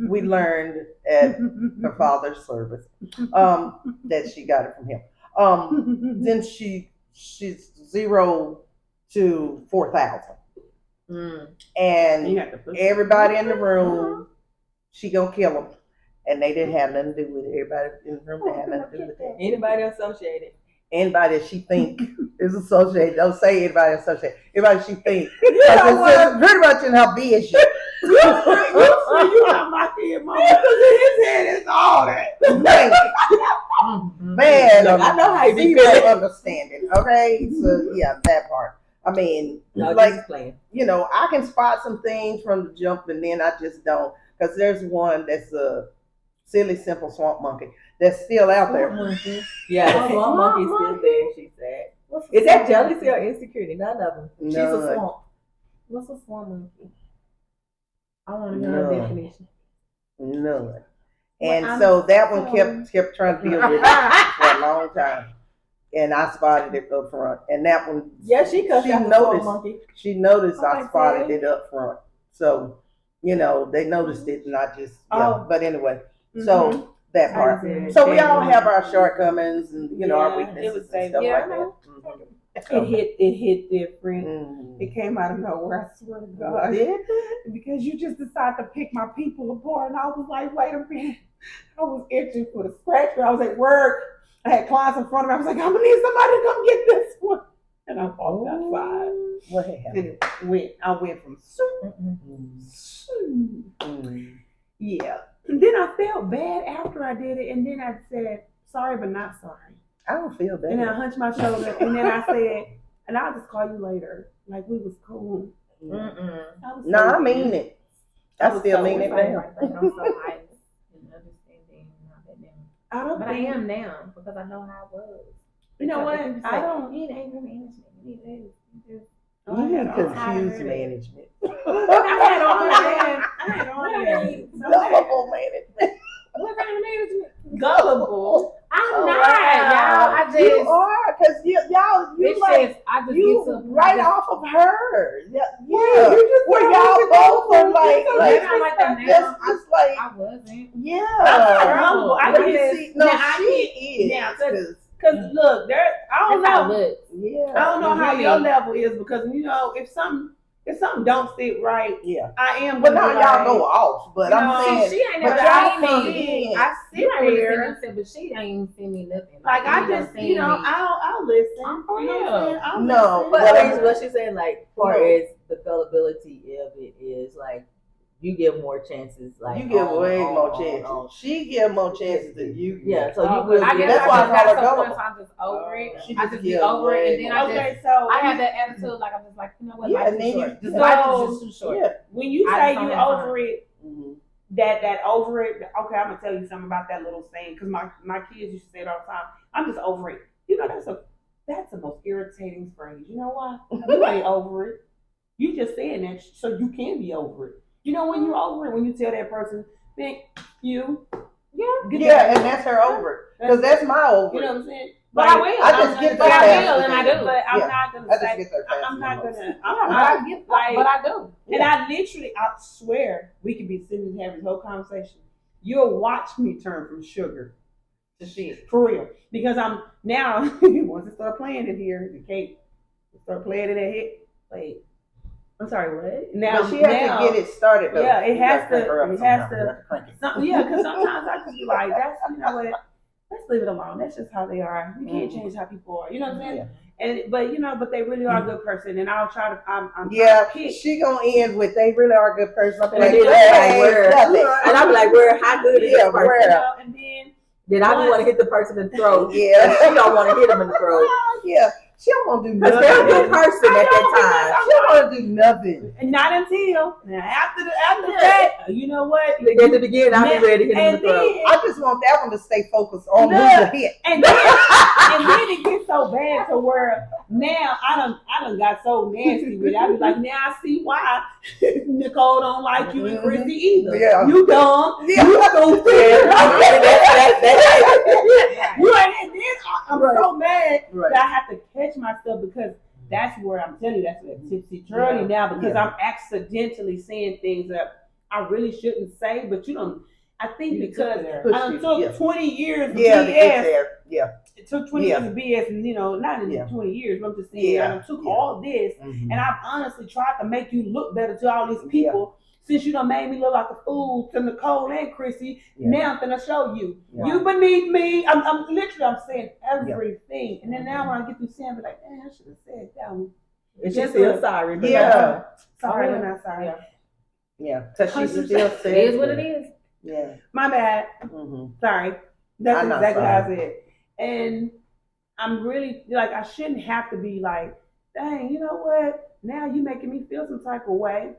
we learned at her father's service, that she got it from him. Then she's 0 to 4,000. And everybody in the room, she gonna kill them. And they didn't have nothing to do with it. Everybody in the room didn't have nothing to do with that. Anybody associated? Anybody that she think is associated. Don't say anybody associated. Everybody she think. It's pretty much in her vision. You got my kid, mama, because in his head is all that. Man, look, I know how you be feeling. Understanding. Okay, so yeah, that part. I mean, I can spot some things from the jump, and then I just don't, because there's one that's a silly, simple swamp monkey that's still out there. Yeah, the swamp monkey's still there. She said, "Is that jealousy or insecurity? None of them. She's a swamp." What's a swamp monkey? I want to know the definition. None. And so that one kept trying to deal with it for a long time. And I spotted it up front. And that one, she noticed. She noticed I spotted it up front. So, they noticed it, and I just, But anyway, so that part. So we all have our shortcomings and, our weaknesses and stuff like that. It hit different. It came out of nowhere, I swear to God. Because you just decided to pick my people apart, and I was like, wait a minute. I was itching for the scratch, but I was at work. I had clients in front of me. I was like, I'm gonna need somebody to come get this one. And I walked outside. What happened? I went from yeah. And then I felt bad after I did it, and then I said, sorry, but not sorry. I don't feel bad. And then I hunched my shoulder, and then I said, and I'll just call you later. Like, we was cool. I mean it. I still mean it now. But I am now because I know how it was. You know what? I don't need anger management. You need this. You need confused management. I had all that. Lovable management. time management. Gullible. I'm not, wow. y'all. I just You are, because y'all, you it's like, just I just you get to right I just, off of her. Yeah. You just Where don't y'all look both are at like, them. like, Maybe I'm like that now. that's just like, I wasn't. yeah. Gullible. I But can you see, no, now I she can- is. now, 'cause- Cause look, there. I don't That's how know. it looks. yeah. I don't know how Really? your level is because if something don't sit right, Yeah. I am. But gonna now be y'all like, go off. But you I'm know, saying, She ain't but never y'all seen come me. in. I sit You might really see there. me, but she ain't seen me nothing. Like I you ain't just, seen you know, me. I'll listen. I'm for You know what I'm saying? I'll No, listen. But Well, I mean, what she's saying, like, far No. as the gullibility of it is, like, you give more chances. Like, You give on- way on- more on- chances. on- She give more chances than you. Yeah, give. so you Oh, will. I guess That's I why I just got call her to a point, gullible. so I'm just over it. She I just just be give over it, way and then I more. Okay, just so I have that attitude, like I'm just like, you know what, Yeah, life and is then short. you- Just yeah. life is just too short. Yeah. when you I say just don't you have over time. it, Mhm. that over it. Okay, I'm gonna tell you something about that little saying because my kids used to say it all the time. I'm just over it. You know that's the most irritating phrase. You know why? You ain't over it. You just saying that so you can be over it. You know when you're over it when you tell that person, think you. Yeah. Get Yeah, that. and that's her over it. Because that's my over You know it. what I'm saying? But I will. I just get but there I fast. will, and I do. But I'm Yeah. not gonna I just say. get there fast. I'm not gonna. Yeah, I'm but not, I get, but I do. And I literally, I swear, we could be sitting and having this whole conversation. You'll watch me turn from sugar to shit for real because I'm now. Once it start playing in here, the cake start playing in that hit. Wait, I'm sorry. What? Now, But she has now, to get it started though. Yeah, it You has gotta crank to. her up It somehow. has You to. have crank it. Yeah, because sometimes I just be like, that's you know what. Let's leave it alone. That's just how they are. You can't change how people are. You know what I'm saying? Yeah. And but they really are a good person, and I'll try to. I'm Yeah, trying to pick. she gonna end with they really are a good person. I'm And like, then I'm like, where? nothing. And I'm like, where? How good is Yeah, this person? where? And then Then I don't want to hit the person in the throat. Yeah. And she don't want to hit him in the throat. Yeah, she don't want to do Because nothing. they're a good person at that She don't want to do nothing. and not until now after that, you know what? time. At the beginning, I'll be ready to hit him in And the throat. then, I just want that one to stay focused on who Look. to hit. and then it gets so bad to where now I done got so nasty with it. I be like, now I see why Nicole don't like you and Chrissy either. Yeah. You dumb. Yeah. You stupid. That's You ain't and then I'm Right. so mad Right. that I have to catch myself because that's where I'm telling you that's that tipsy journey now because Yeah. I'm accidentally saying things that I really shouldn't say, but you don't. I think You because took it there. Push I you, took yeah. 20 years of Yeah, to get BS. there. Yeah. It took 20 Yeah. years of BS, and not in Yeah. 20 years, but I'm just saying, Yeah. I took Yeah. all this, Mhm. and I've honestly tried to make you look better to all these people. Since you done made me look like a fool to Nicole and Chrissy, Yeah. now I'm gonna show you. Yeah. You beneath me. I'm literally saying everything, and then now when I get through saying, I'm like, I should have said that one. And she feel sorry. But Yeah. Sorry, Oh, I'm not sorry. Yeah. Yeah. Because she 100%. still It says is what it is. Yeah. My bad. Mm-hmm. Sorry. That's I'm not exactly how I sorry. said. And I'm really like I shouldn't have to be like, dang, you know what? Now you making me feel some type of way.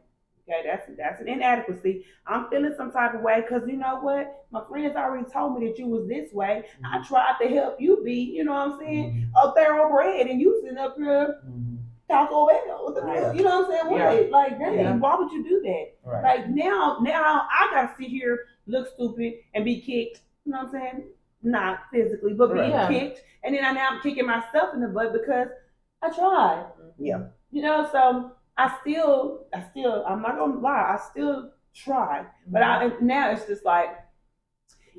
Okay, that's an inadequacy. I'm feeling some type of way because you know what? My friends already told me that you was this way. I tried to help you be, you know what I'm saying, a thoroughbred, and you sitting up here Mm-hmm. Taco Bell. Yeah. You know what I'm saying? Yeah. What? Like, dang, Yeah. why would you do that? Right. Like now I gotta sit here, look stupid, and be kicked. You know what I'm saying? Not physically, but being Right. kicked. And then now I'm kicking myself in the butt because I tried. Yeah. You know, so I still, I'm not gonna lie, I still try. But now it's just like,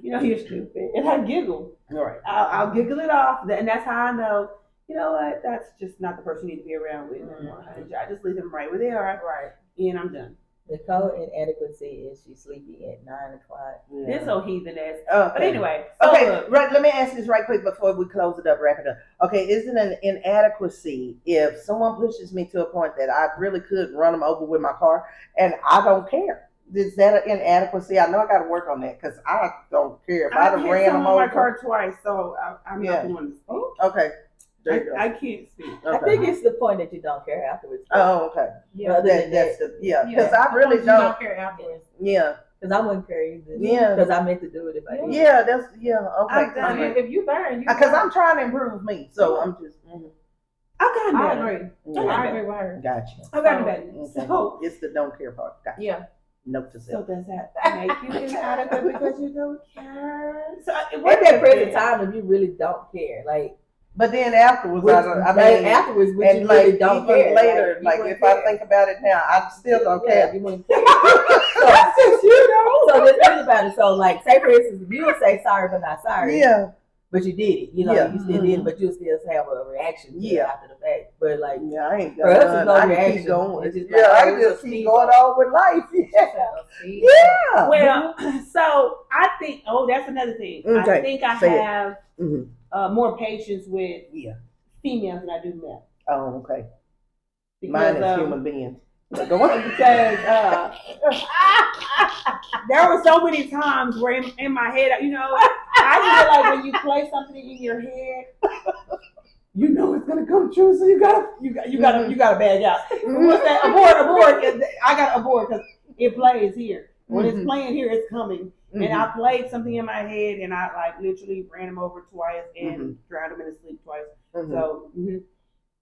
you know, you're stupid, and I giggle. All right. I'll giggle it off, and that's how I know. You know what? That's just not the person you need to be around with anymore. I just leave them right where they are, Right. and I'm done. Nicole inadequacy is she's sleepy at 9 o'clock. Yeah. This old heathen ass. Okay. But anyway, so Okay, look, right. Let me ask this right quick before we close it up, wrap it up. Okay, isn't an inadequacy if someone pushes me to a point that I really could run them over with my car and I don't care? Is that an inadequacy? I know I got to work on that because I don't care if I'd have hit ran them someone in my over. car twice, so I'm Yeah. not going to speak. Okay, there you go. I can't speak. I Okay. think it's the point that you don't care afterwards. Oh, okay. Yeah. Other than That's that, the because I Sometimes really you don't. care afterwards. Yeah, because I wouldn't care either. Yeah. Because I meant to do it if I did. yeah. That's okay. I've done I mean, it. if you burn, you Because burn. I'm trying to improve me, so I'm just. I've gotten I better. agree. Yeah. I agree with her. Gotcha. I've gotten better. Okay. So It's the don't care part. Gotcha. Yeah. Note to So self. does that make you inadequate because you don't care? So At that present time, if you really don't care, like. But then afterwards, Which, I mean, afterwards, which and you like really don't even care. later, like if I think about it now, I still don't care. You wouldn't care. So just think about it. So like, say for instance, if you would say sorry but not sorry, Yeah, but you did it. You know, Yeah. you still did it, but you still have a reaction to it after the fact. But like, yeah, I ain't for us, got it's none. no I can reaction. keep going. It's just Yeah, like, I can just keep going on with life. Yeah, yeah. Well, so I think. Oh, that's another thing. Okay, I think I say it. have more patience with females than I do men. Oh, okay. Because, Mine is human beings. Go on. Because there were so many times where in my head, you know, I feel like when you play something in your head, you know it's gonna come true. So you gotta bag out. What's that? Abort. I got abort because it plays here. When it's playing here, it's coming. And I played something in my head, and I like literally ran him over twice and drowned him in his sleep twice. So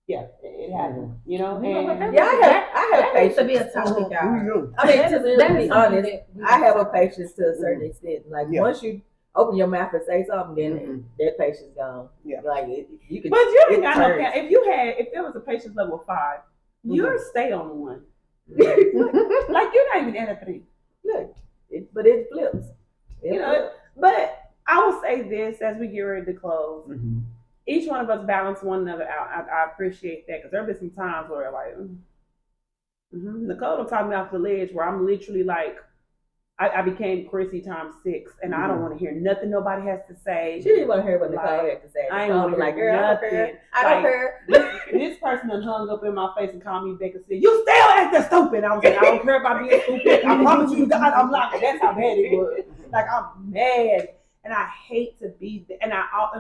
yeah, it happened. You know, and I have That needs patience to be a topic, y'all. I mean, to be honest, I have a patience to a certain extent. Like once you open your mouth and say something, then that patience gone. Yeah. Like you can. But you ain't got no. If there was a patience level of 5, you'll stay on the 1. Like you're not even at a 3. Look, but it flips. You know, but I will say this as we get ready to close. Each one of us balance one another out. I appreciate that because there have been some times where like Nicole will talk me off the ledge where I'm literally like I became Chrissy times 6 and I don't want to hear nothing nobody has to say. She didn't want to hear what Nicole had to say. I ain't want to like, hear girl, nothing. I don't care. This person done hung up in my face and called me back and said, "You still acting stupid." I was like, "I don't care about being stupid. I promise you, God, I'm not." That's how bad it was. Like I'm mad. And I hate to be, and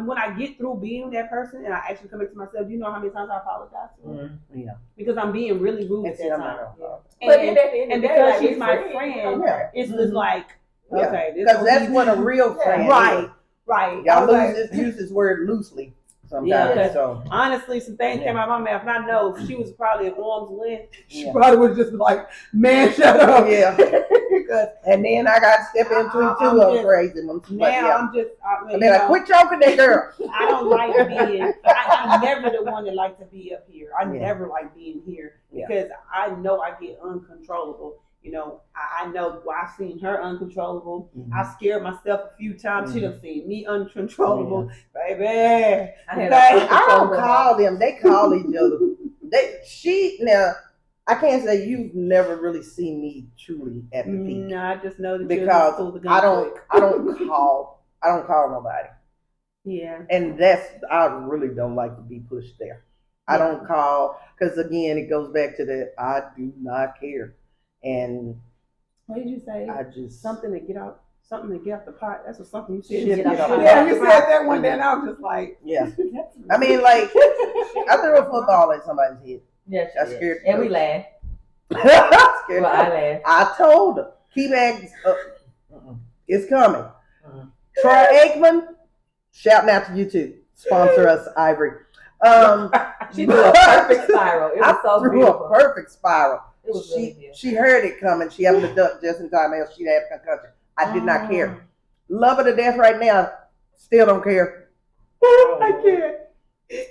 when I get through being that person, and I actually come into myself, you know how many times I apologize to her? Yeah, because I'm being really rude at that time. And because she's my friend, it's just like, okay, because that's what a real friend is. Right. Y'all use this word loosely sometimes. Yeah, so honestly, some things came out of my mouth, and I know if she was probably at arm's length, she probably would just be like, "Man, shut up." Yeah. And then I got to step into it too. I'm crazy. I'm just. I mean, quit choking that girl. I don't like being. I'm never the one that likes to be up here. I never like being here because I know I get uncontrollable. You know, I know I've seen her uncontrollable. I scared myself a few times. She done seen me uncontrollable, baby. I don't call them. They call each other. Now. I can't say you've never really seen me truly at the peak. No, I just know that because I don't call nobody. Yeah, and I really don't like to be pushed there. I don't call because again it goes back to that I do not care. And what did you say? I just something to get out the pot. That's what something you said. You said that one day, and I was just like, yeah. I mean, like I threw a football at somebody's head. Yes, I scared. And we laughed. Well, I laughed. I told her, keep acting up. It's coming. Troy Aikman, shouting out to you too. Sponsor us, Ivory. She threw a perfect spiral. It was so beautiful. A perfect spiral. It was really beautiful. She heard it coming. She happened to duck just in time, else she'd have concussion. I did not care. Love her to death right now. Still don't care. I can't.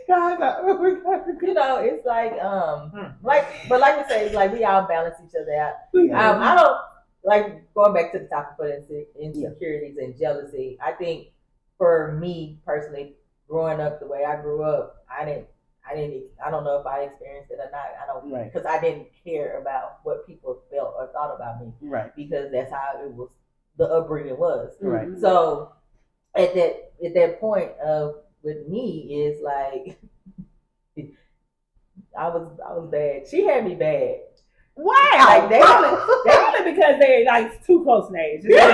God, you know, it's like but like we say, it's like we all balance each other out. I don't like going back to the topic for insecurities and jealousy. I think for me personally, growing up the way I grew up, I don't know if I experienced it or not. I don't, because I didn't care about what people felt or thought about me, because that's how it was. The upbringing was So at that point of with me is like I was bad. She had me bad. Wow. Like they only because they're like too close in age. You know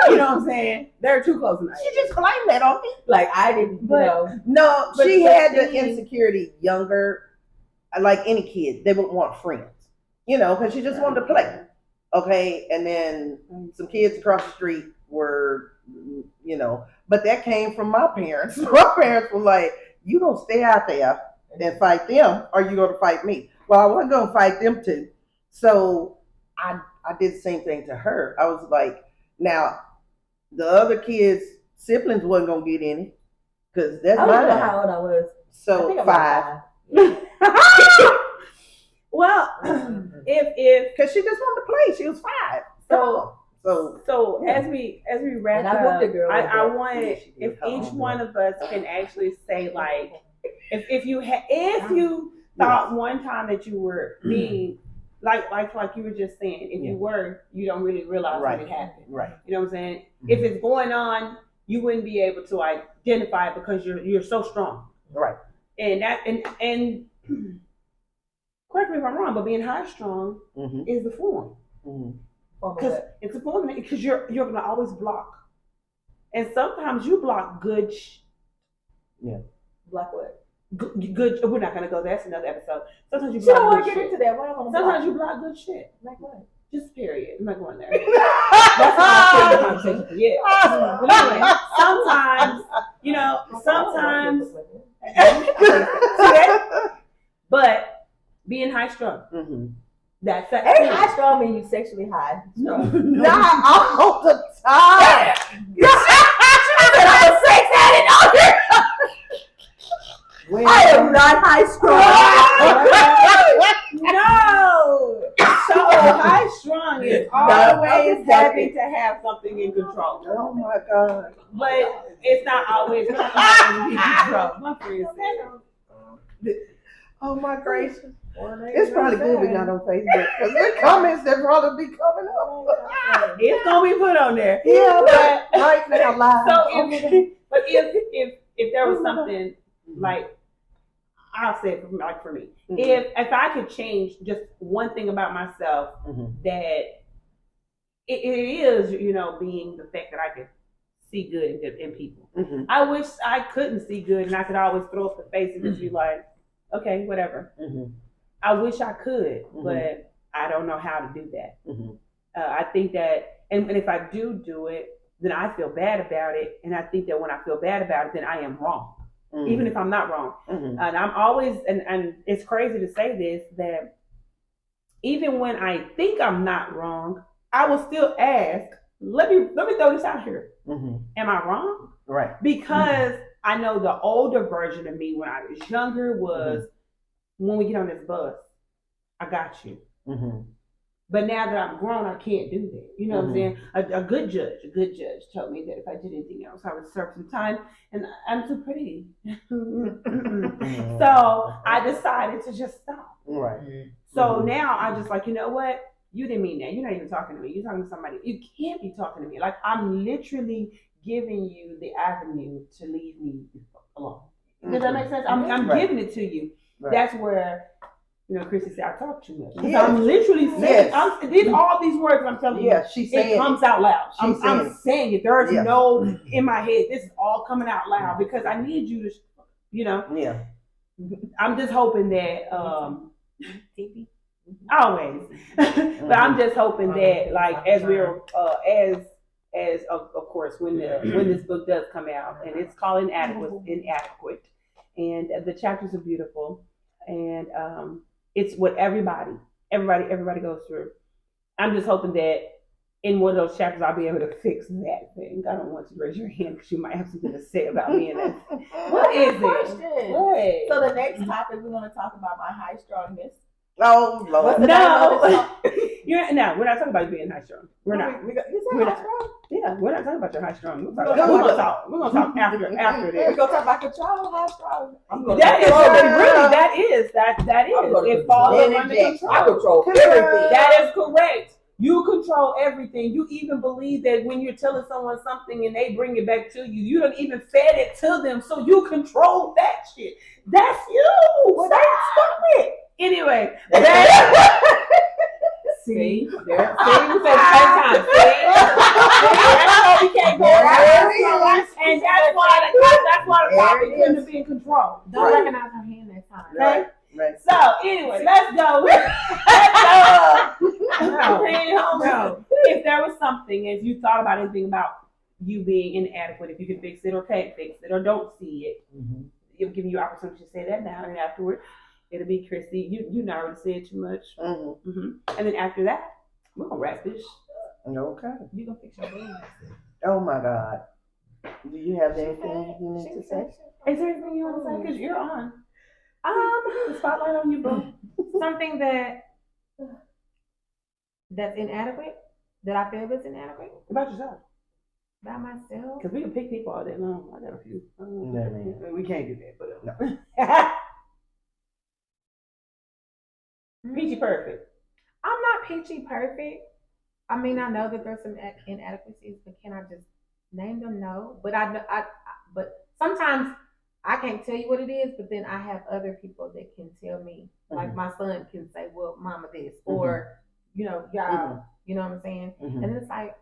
what I'm saying? They're too close in age. She just claimed that on me. Like I didn't, No, she had the insecurity younger, like any kid. They would want friends, because she just wanted to play. Okay, and then some kids across the street were, but that came from my parents. My parents were like, "You gonna stay out there and fight them, or you gonna fight me?" Well, I wasn't gonna fight them too, so I did the same thing to her. I was like, now the other kids' siblings wasn't gonna get any because that's I don't know mine. how old I was. I So think I was 5. Well, if Because she just wanted to play. She was 5. So as we wrap And I up, whooped the girl with I that. want Yeah, she did. if each one of us can actually say like, if you thought one time that you were being like you were just saying, if you were, you don't really realize when it happened. Right. You know what I'm saying? If it's going on, you wouldn't be able to identify it because you're so strong. Right. And that and correct me if I'm wrong, but being high strong is the form. Because it's a form because you're gonna always block. And sometimes you block good Block what? Good. We're not gonna go there. That's another episode. Sometimes you She don't block want good to get shit. into that. Why don't Sometimes you block good shit. Like what? Just period. I'm not going there. That's not a conversation for yet. But anyway, sometimes, sometimes. But being high strung. That's that. Ain't high strong mean you sexually high? No. Not all the time. I was sex addict out here. I am not high strong. No. So high strung is always having to have something in control. Oh my God. But it's not always in control. My friend said. Oh my gracious. It's probably good we not on Facebook because the comments that probably be coming up. It's gonna be put on there. Yeah, but right now live. So if there was something like, I'll say it for me, if I could change just one thing about myself, that it is being the fact that I could see good in people. I wish I couldn't see good and I could always throw up the face and just be like, okay, whatever. I wish I could, but I don't know how to do that. I think that, and if I do it, then I feel bad about it. And I think that when I feel bad about it, then I am wrong, even if I'm not wrong. And I'm always, and it's crazy to say this, that even when I think I'm not wrong, I will still ask, let me throw this out here. Am I wrong? Right. Because I know the older version of me when I was younger was, when we get on this bus, I got you. But now that I'm grown, I can't do that. You know what I'm saying? A good judge told me that if I did anything else, I would serve some time, and I'm too pretty. So I decided to just stop. Right. So now I just like, you know what? You didn't mean that. You're not even talking to me. You're talking to somebody. You can't be talking to me. Like, I'm literally giving you the avenue to leave me alone. Does that make sense? I'm giving it to you. Right. That's where, Chrissy said, I talk too much. Yes. I'm literally saying, all these words I'm telling you, she's saying it comes out loud. I'm saying it. There's no in my head. This is all coming out loud because I need you to, Yeah. I'm just hoping that, always. But I'm just hoping that, like, as we're, as of course, when this book does come out, and it's called Inadequate, and the chapters are beautiful, and it's what everybody goes through. I'm just hoping that in one of those chapters I'll be able to fix that thing. I don't want you to raise your hand because you might have something to say about me. And what is it? What? So the next topic we're going to talk about my high strongness. Oh, Lord. No. We're not talking about being high strung. We're not. We're not. Yeah, we're not talking about your high strung. We're gonna talk after this. We're gonna talk about control, high strung. That is. It falls under control. I control everything. That is correct. You control everything. You even believe that when you're telling someone something and they bring it back to you, you don't even fed it to them, so you control that shit. That's you. Stop it. Anyway, see, there. See, we said time. See, that's why we can't go there. And that's why the topic couldn't be in control. Don't recognize her hand that time. Okay. Right. So anyway, let's go. No. If there was something, if you thought about anything about you being inadequate, if you can fix it or can't fix it or don't see it, it'll give you your opportunity to say that now, and afterward, it'll be Chrissy. You already said too much. And then after that, We're gonna wrap this. Okay. You gonna fix your boobs. Oh my God. Do you have anything you need to say? Is there anything you want to say? Because you're on. The spotlight on you, boo. Something that's inadequate. That I feel is inadequate. About yourself. By myself. Because we can pick people all day long. I got a few. No. We can't do that, but No. Peachy perfect. I'm not peachy perfect. I mean, I know that there's some inadequacies, but can I just name them? No. But but sometimes I can't tell you what it is, but then I have other people that can tell me. Like my son can say, "Well, Mama, this," or y'all, you know what I'm saying? And it's like,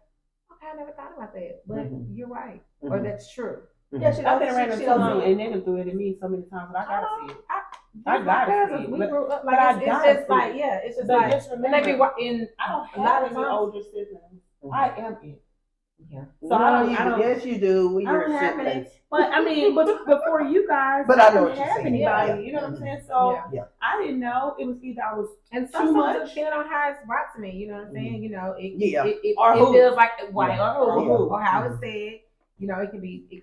okay, I never thought about that, but you're right, or that's true. Yeah, I've been around them so long, and they done threw it at me so many times, but I gotta see it. I gotta see it. We grew up but I it's gotta just see like, it. yeah, it's just But like, just remember, and they be in I don't a lot have of any times. older siblings. I am it. Yeah. So I don't. Yes, you do. We I don't your have siblings. any. But I mean, but before you guys, But I know what didn't you're have saying. anybody. Yeah. You know what I'm saying? So Yeah. I didn't know. It was either I was And too sometimes much. depending on how it's brought to me, you know what I'm saying? You know, it Or it who. feels like or how Yeah. it's said. You know, it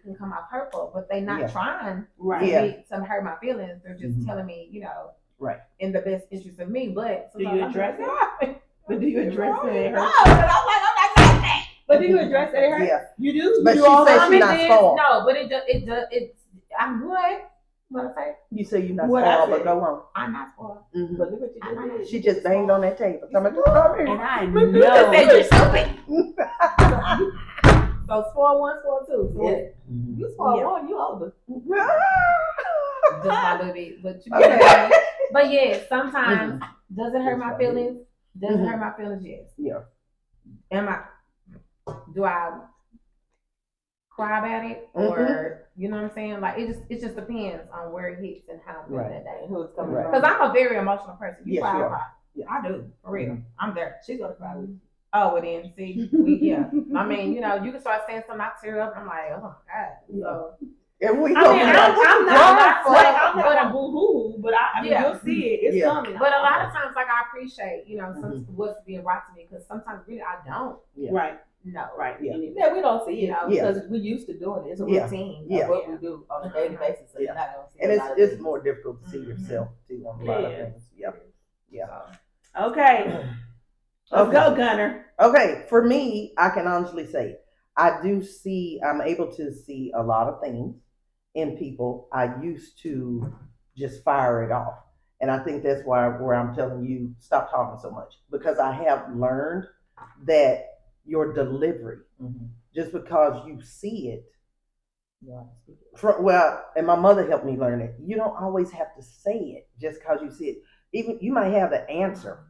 can come off hurtful, but they not trying Right. to hurt my feelings. They're just telling me, in the best interest of me. But Do you address it? But do you address that it No, hurts? but I'm not like that. But do you address that it hurts? Yeah. You do. But You she all said have she it not then? spoiled. No, but it's I'm good. What I say? You say you're not What I spoiled, but said. go on. I'm not spoiled. But look what you did. She just banged on that table. Somebody come here. And I You know. said you're stupid. So spoil one, spoil two. So you spoil one, you older. Just my little bit, but you know what I mean? But yeah, sometimes does it hurt my feelings? Does it hurt my feelings? Yes. Yeah. Do I cry about it or you know what I'm saying? Like it just depends on where it hits and how I'm feeling that day. Who's coming Right. from? Because I'm a very emotional person. You Yes, cry, you I are. cry. Yeah. I do, for real. I'm there. She's gonna cry with you. Oh, well then, see, I mean, you can start saying something, I tear up, I'm like, oh my God. So, And we I gonna mean, be I'm like, not but- I'm but- not a boo-hoo, but I mean, you'll see it. It's coming. but a lot of times, like, I appreciate, some what's being brought to me, because sometimes really I don't Right. know. Right. Yeah. Yeah, we don't see it Yeah. because we're used to doing it. It's a Yeah. routine Yeah. of what we do on a daily basis. So you're not gonna see and a lot of it's things. more difficult to see yourself too on a lot of Yeah. things. Yep. Yeah. Okay. Let's go, Gunner. Okay, for me, I can honestly say I'm able to see a lot of things in people. I used to just fire it off. And I think that's where I'm telling you, stop talking so much. Because I have learned that your delivery, just because you see it, and my mother helped me learn it, you don't always have to say it just because you see it. Even you might have the answer,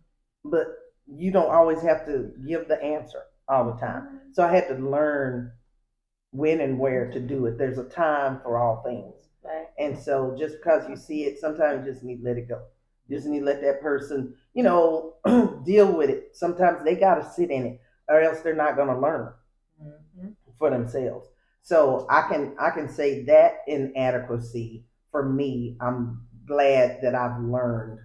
but you don't always have to give the answer all the time. So I had to learn when and where to do it. There's a time for all things. Right. And so just because you see it, sometimes you just need to let it go. You just need to let that person, deal with it. Sometimes they got to sit in it or else they're not going to learn for themselves. So I can say that inadequacy for me, I'm glad that I've learned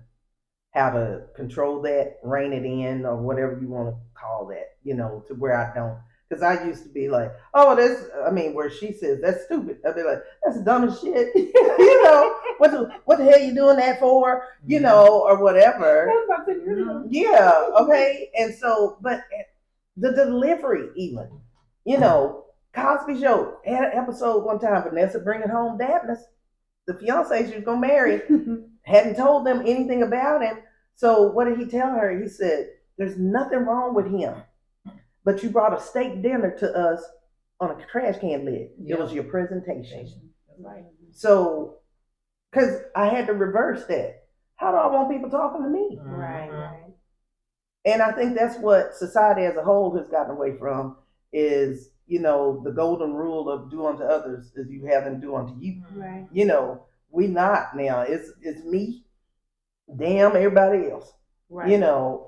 how to control that, rein it in, or whatever you want to call that, to where I don't. Because I used to be like, where she says, that's stupid. I'd be like, that's dumb as shit. What the hell you doing that for? Or whatever. Yeah, okay. And so, but the delivery even, Cosby Show had an episode one time, Vanessa bringing home Dabness, the fiance she was going to marry, hadn't told them anything about him. So what did he tell her? He said, there's nothing wrong with him, but you brought a steak dinner to us on a trash can lid. It was your presentation. Right. So, because I had to reverse that. How do I want people talking to me? Right. And I think that's what society as a whole has gotten away from is, the golden rule of do unto others as you have them do unto you. Right. We not now. It's me, damn everybody else. Right.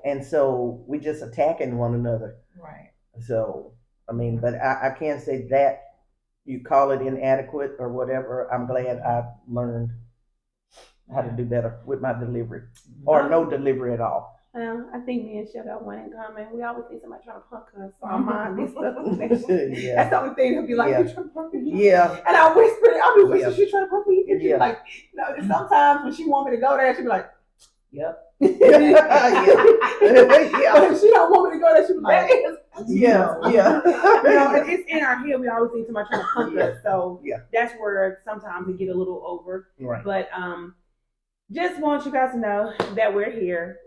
And so we just attacking one another. Right. So, but I can't say that you call it inadequate or whatever. I'm glad I've learned how to do better with my delivery or no delivery at all. I think me and Chef got one in common. We always need somebody trying to punk us. So our mind gets stuck on that shit. Yeah. That's the only thing. He'll be like, Yeah. "You trying to punk me?" Yeah. And I whisper, I'll be whispering, Yeah. "She trying to punk me?" And she's Yeah. like, "No." And sometimes when she want me to go there, she'll be like, "Yep." Yeah. But if she don't want me to go there, she'll be like, Yeah. Yeah. and it's in our head. We always need somebody trying to punk us. So Yeah. that's where sometimes we get a little over. Right. But just want you guys to know that we're here.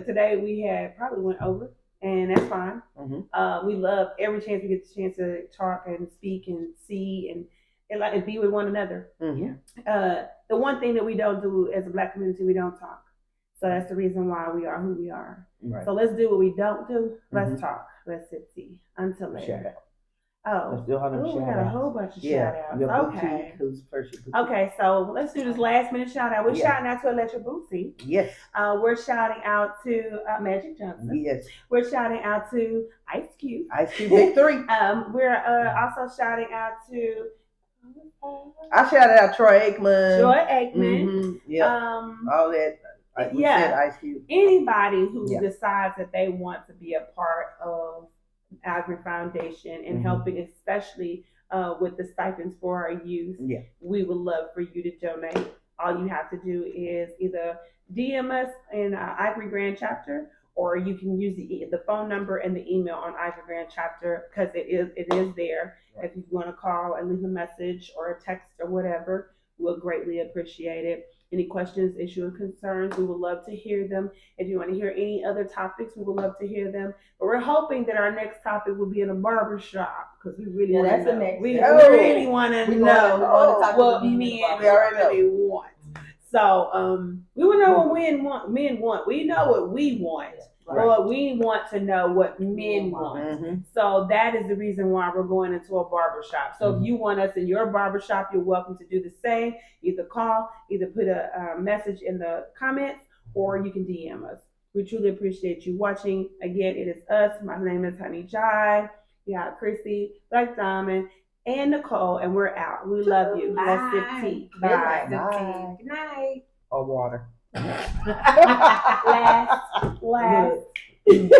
Today we had probably went over, and that's fine. Mm-hmm. We love every chance we get the chance to talk and speak and see and be with one another. Mm-hmm. The one thing that we don't do as a Black community, we don't talk. So that's the reason why we are who we are. Right. So let's do what we don't do. Let's Mhm. talk. Let's sit see. Until later. Shout out. Oh, Let's do all them we shout got a outs. whole bunch of Yeah. shout outs. Your Okay. boutique. Who's first? Your boutique? Okay, so let's do this last minute shout out. We're Yeah. shouting out to Electra Bootsy. Yes. We're shouting out to Magic Johnson. Yes. We're shouting out to Ice Cube. Ice Cube Big 3. We're also shouting out to I shouted out Troy Aikman. Joy Aikman. Mm-hmm. Yeah. All that. We said Ice Cube. Anybody who Yeah. decides that they want to be a part of Ivory Foundation and Mhm. helping, especially with the stipends for our youth, Yeah. we would love for you to donate. All you have to do is either DM us in Ivory Grand Chapter, or you can use the phone number and the email on Ivory Grand Chapter, because it is there. Right. If you want to call and leave a message or a text or whatever, we'll greatly appreciate it. Any questions, issues, or concerns, we would love to hear them. If you want to hear any other topics, we would love to hear them. But we're hoping that our next topic will be in a barber shop, because we really want to that's the know. next We step. really want to know what men We really want. So we will know what men want. We know what we want. Right. But we want to know what men want. Mm-hmm. So that is the reason why we're going into a barbershop. So if you want us in your barbershop, you're welcome to do the same. Either call, either put a message in the comments, or you can DM us. We truly appreciate you watching. Again, it is us. My name is Honey Jai. We got Chrissy, Black Diamond, and Nicole, and we're out. We love you. Let's sip tea. Bye. Bye. Good night. Or water. Last. Good.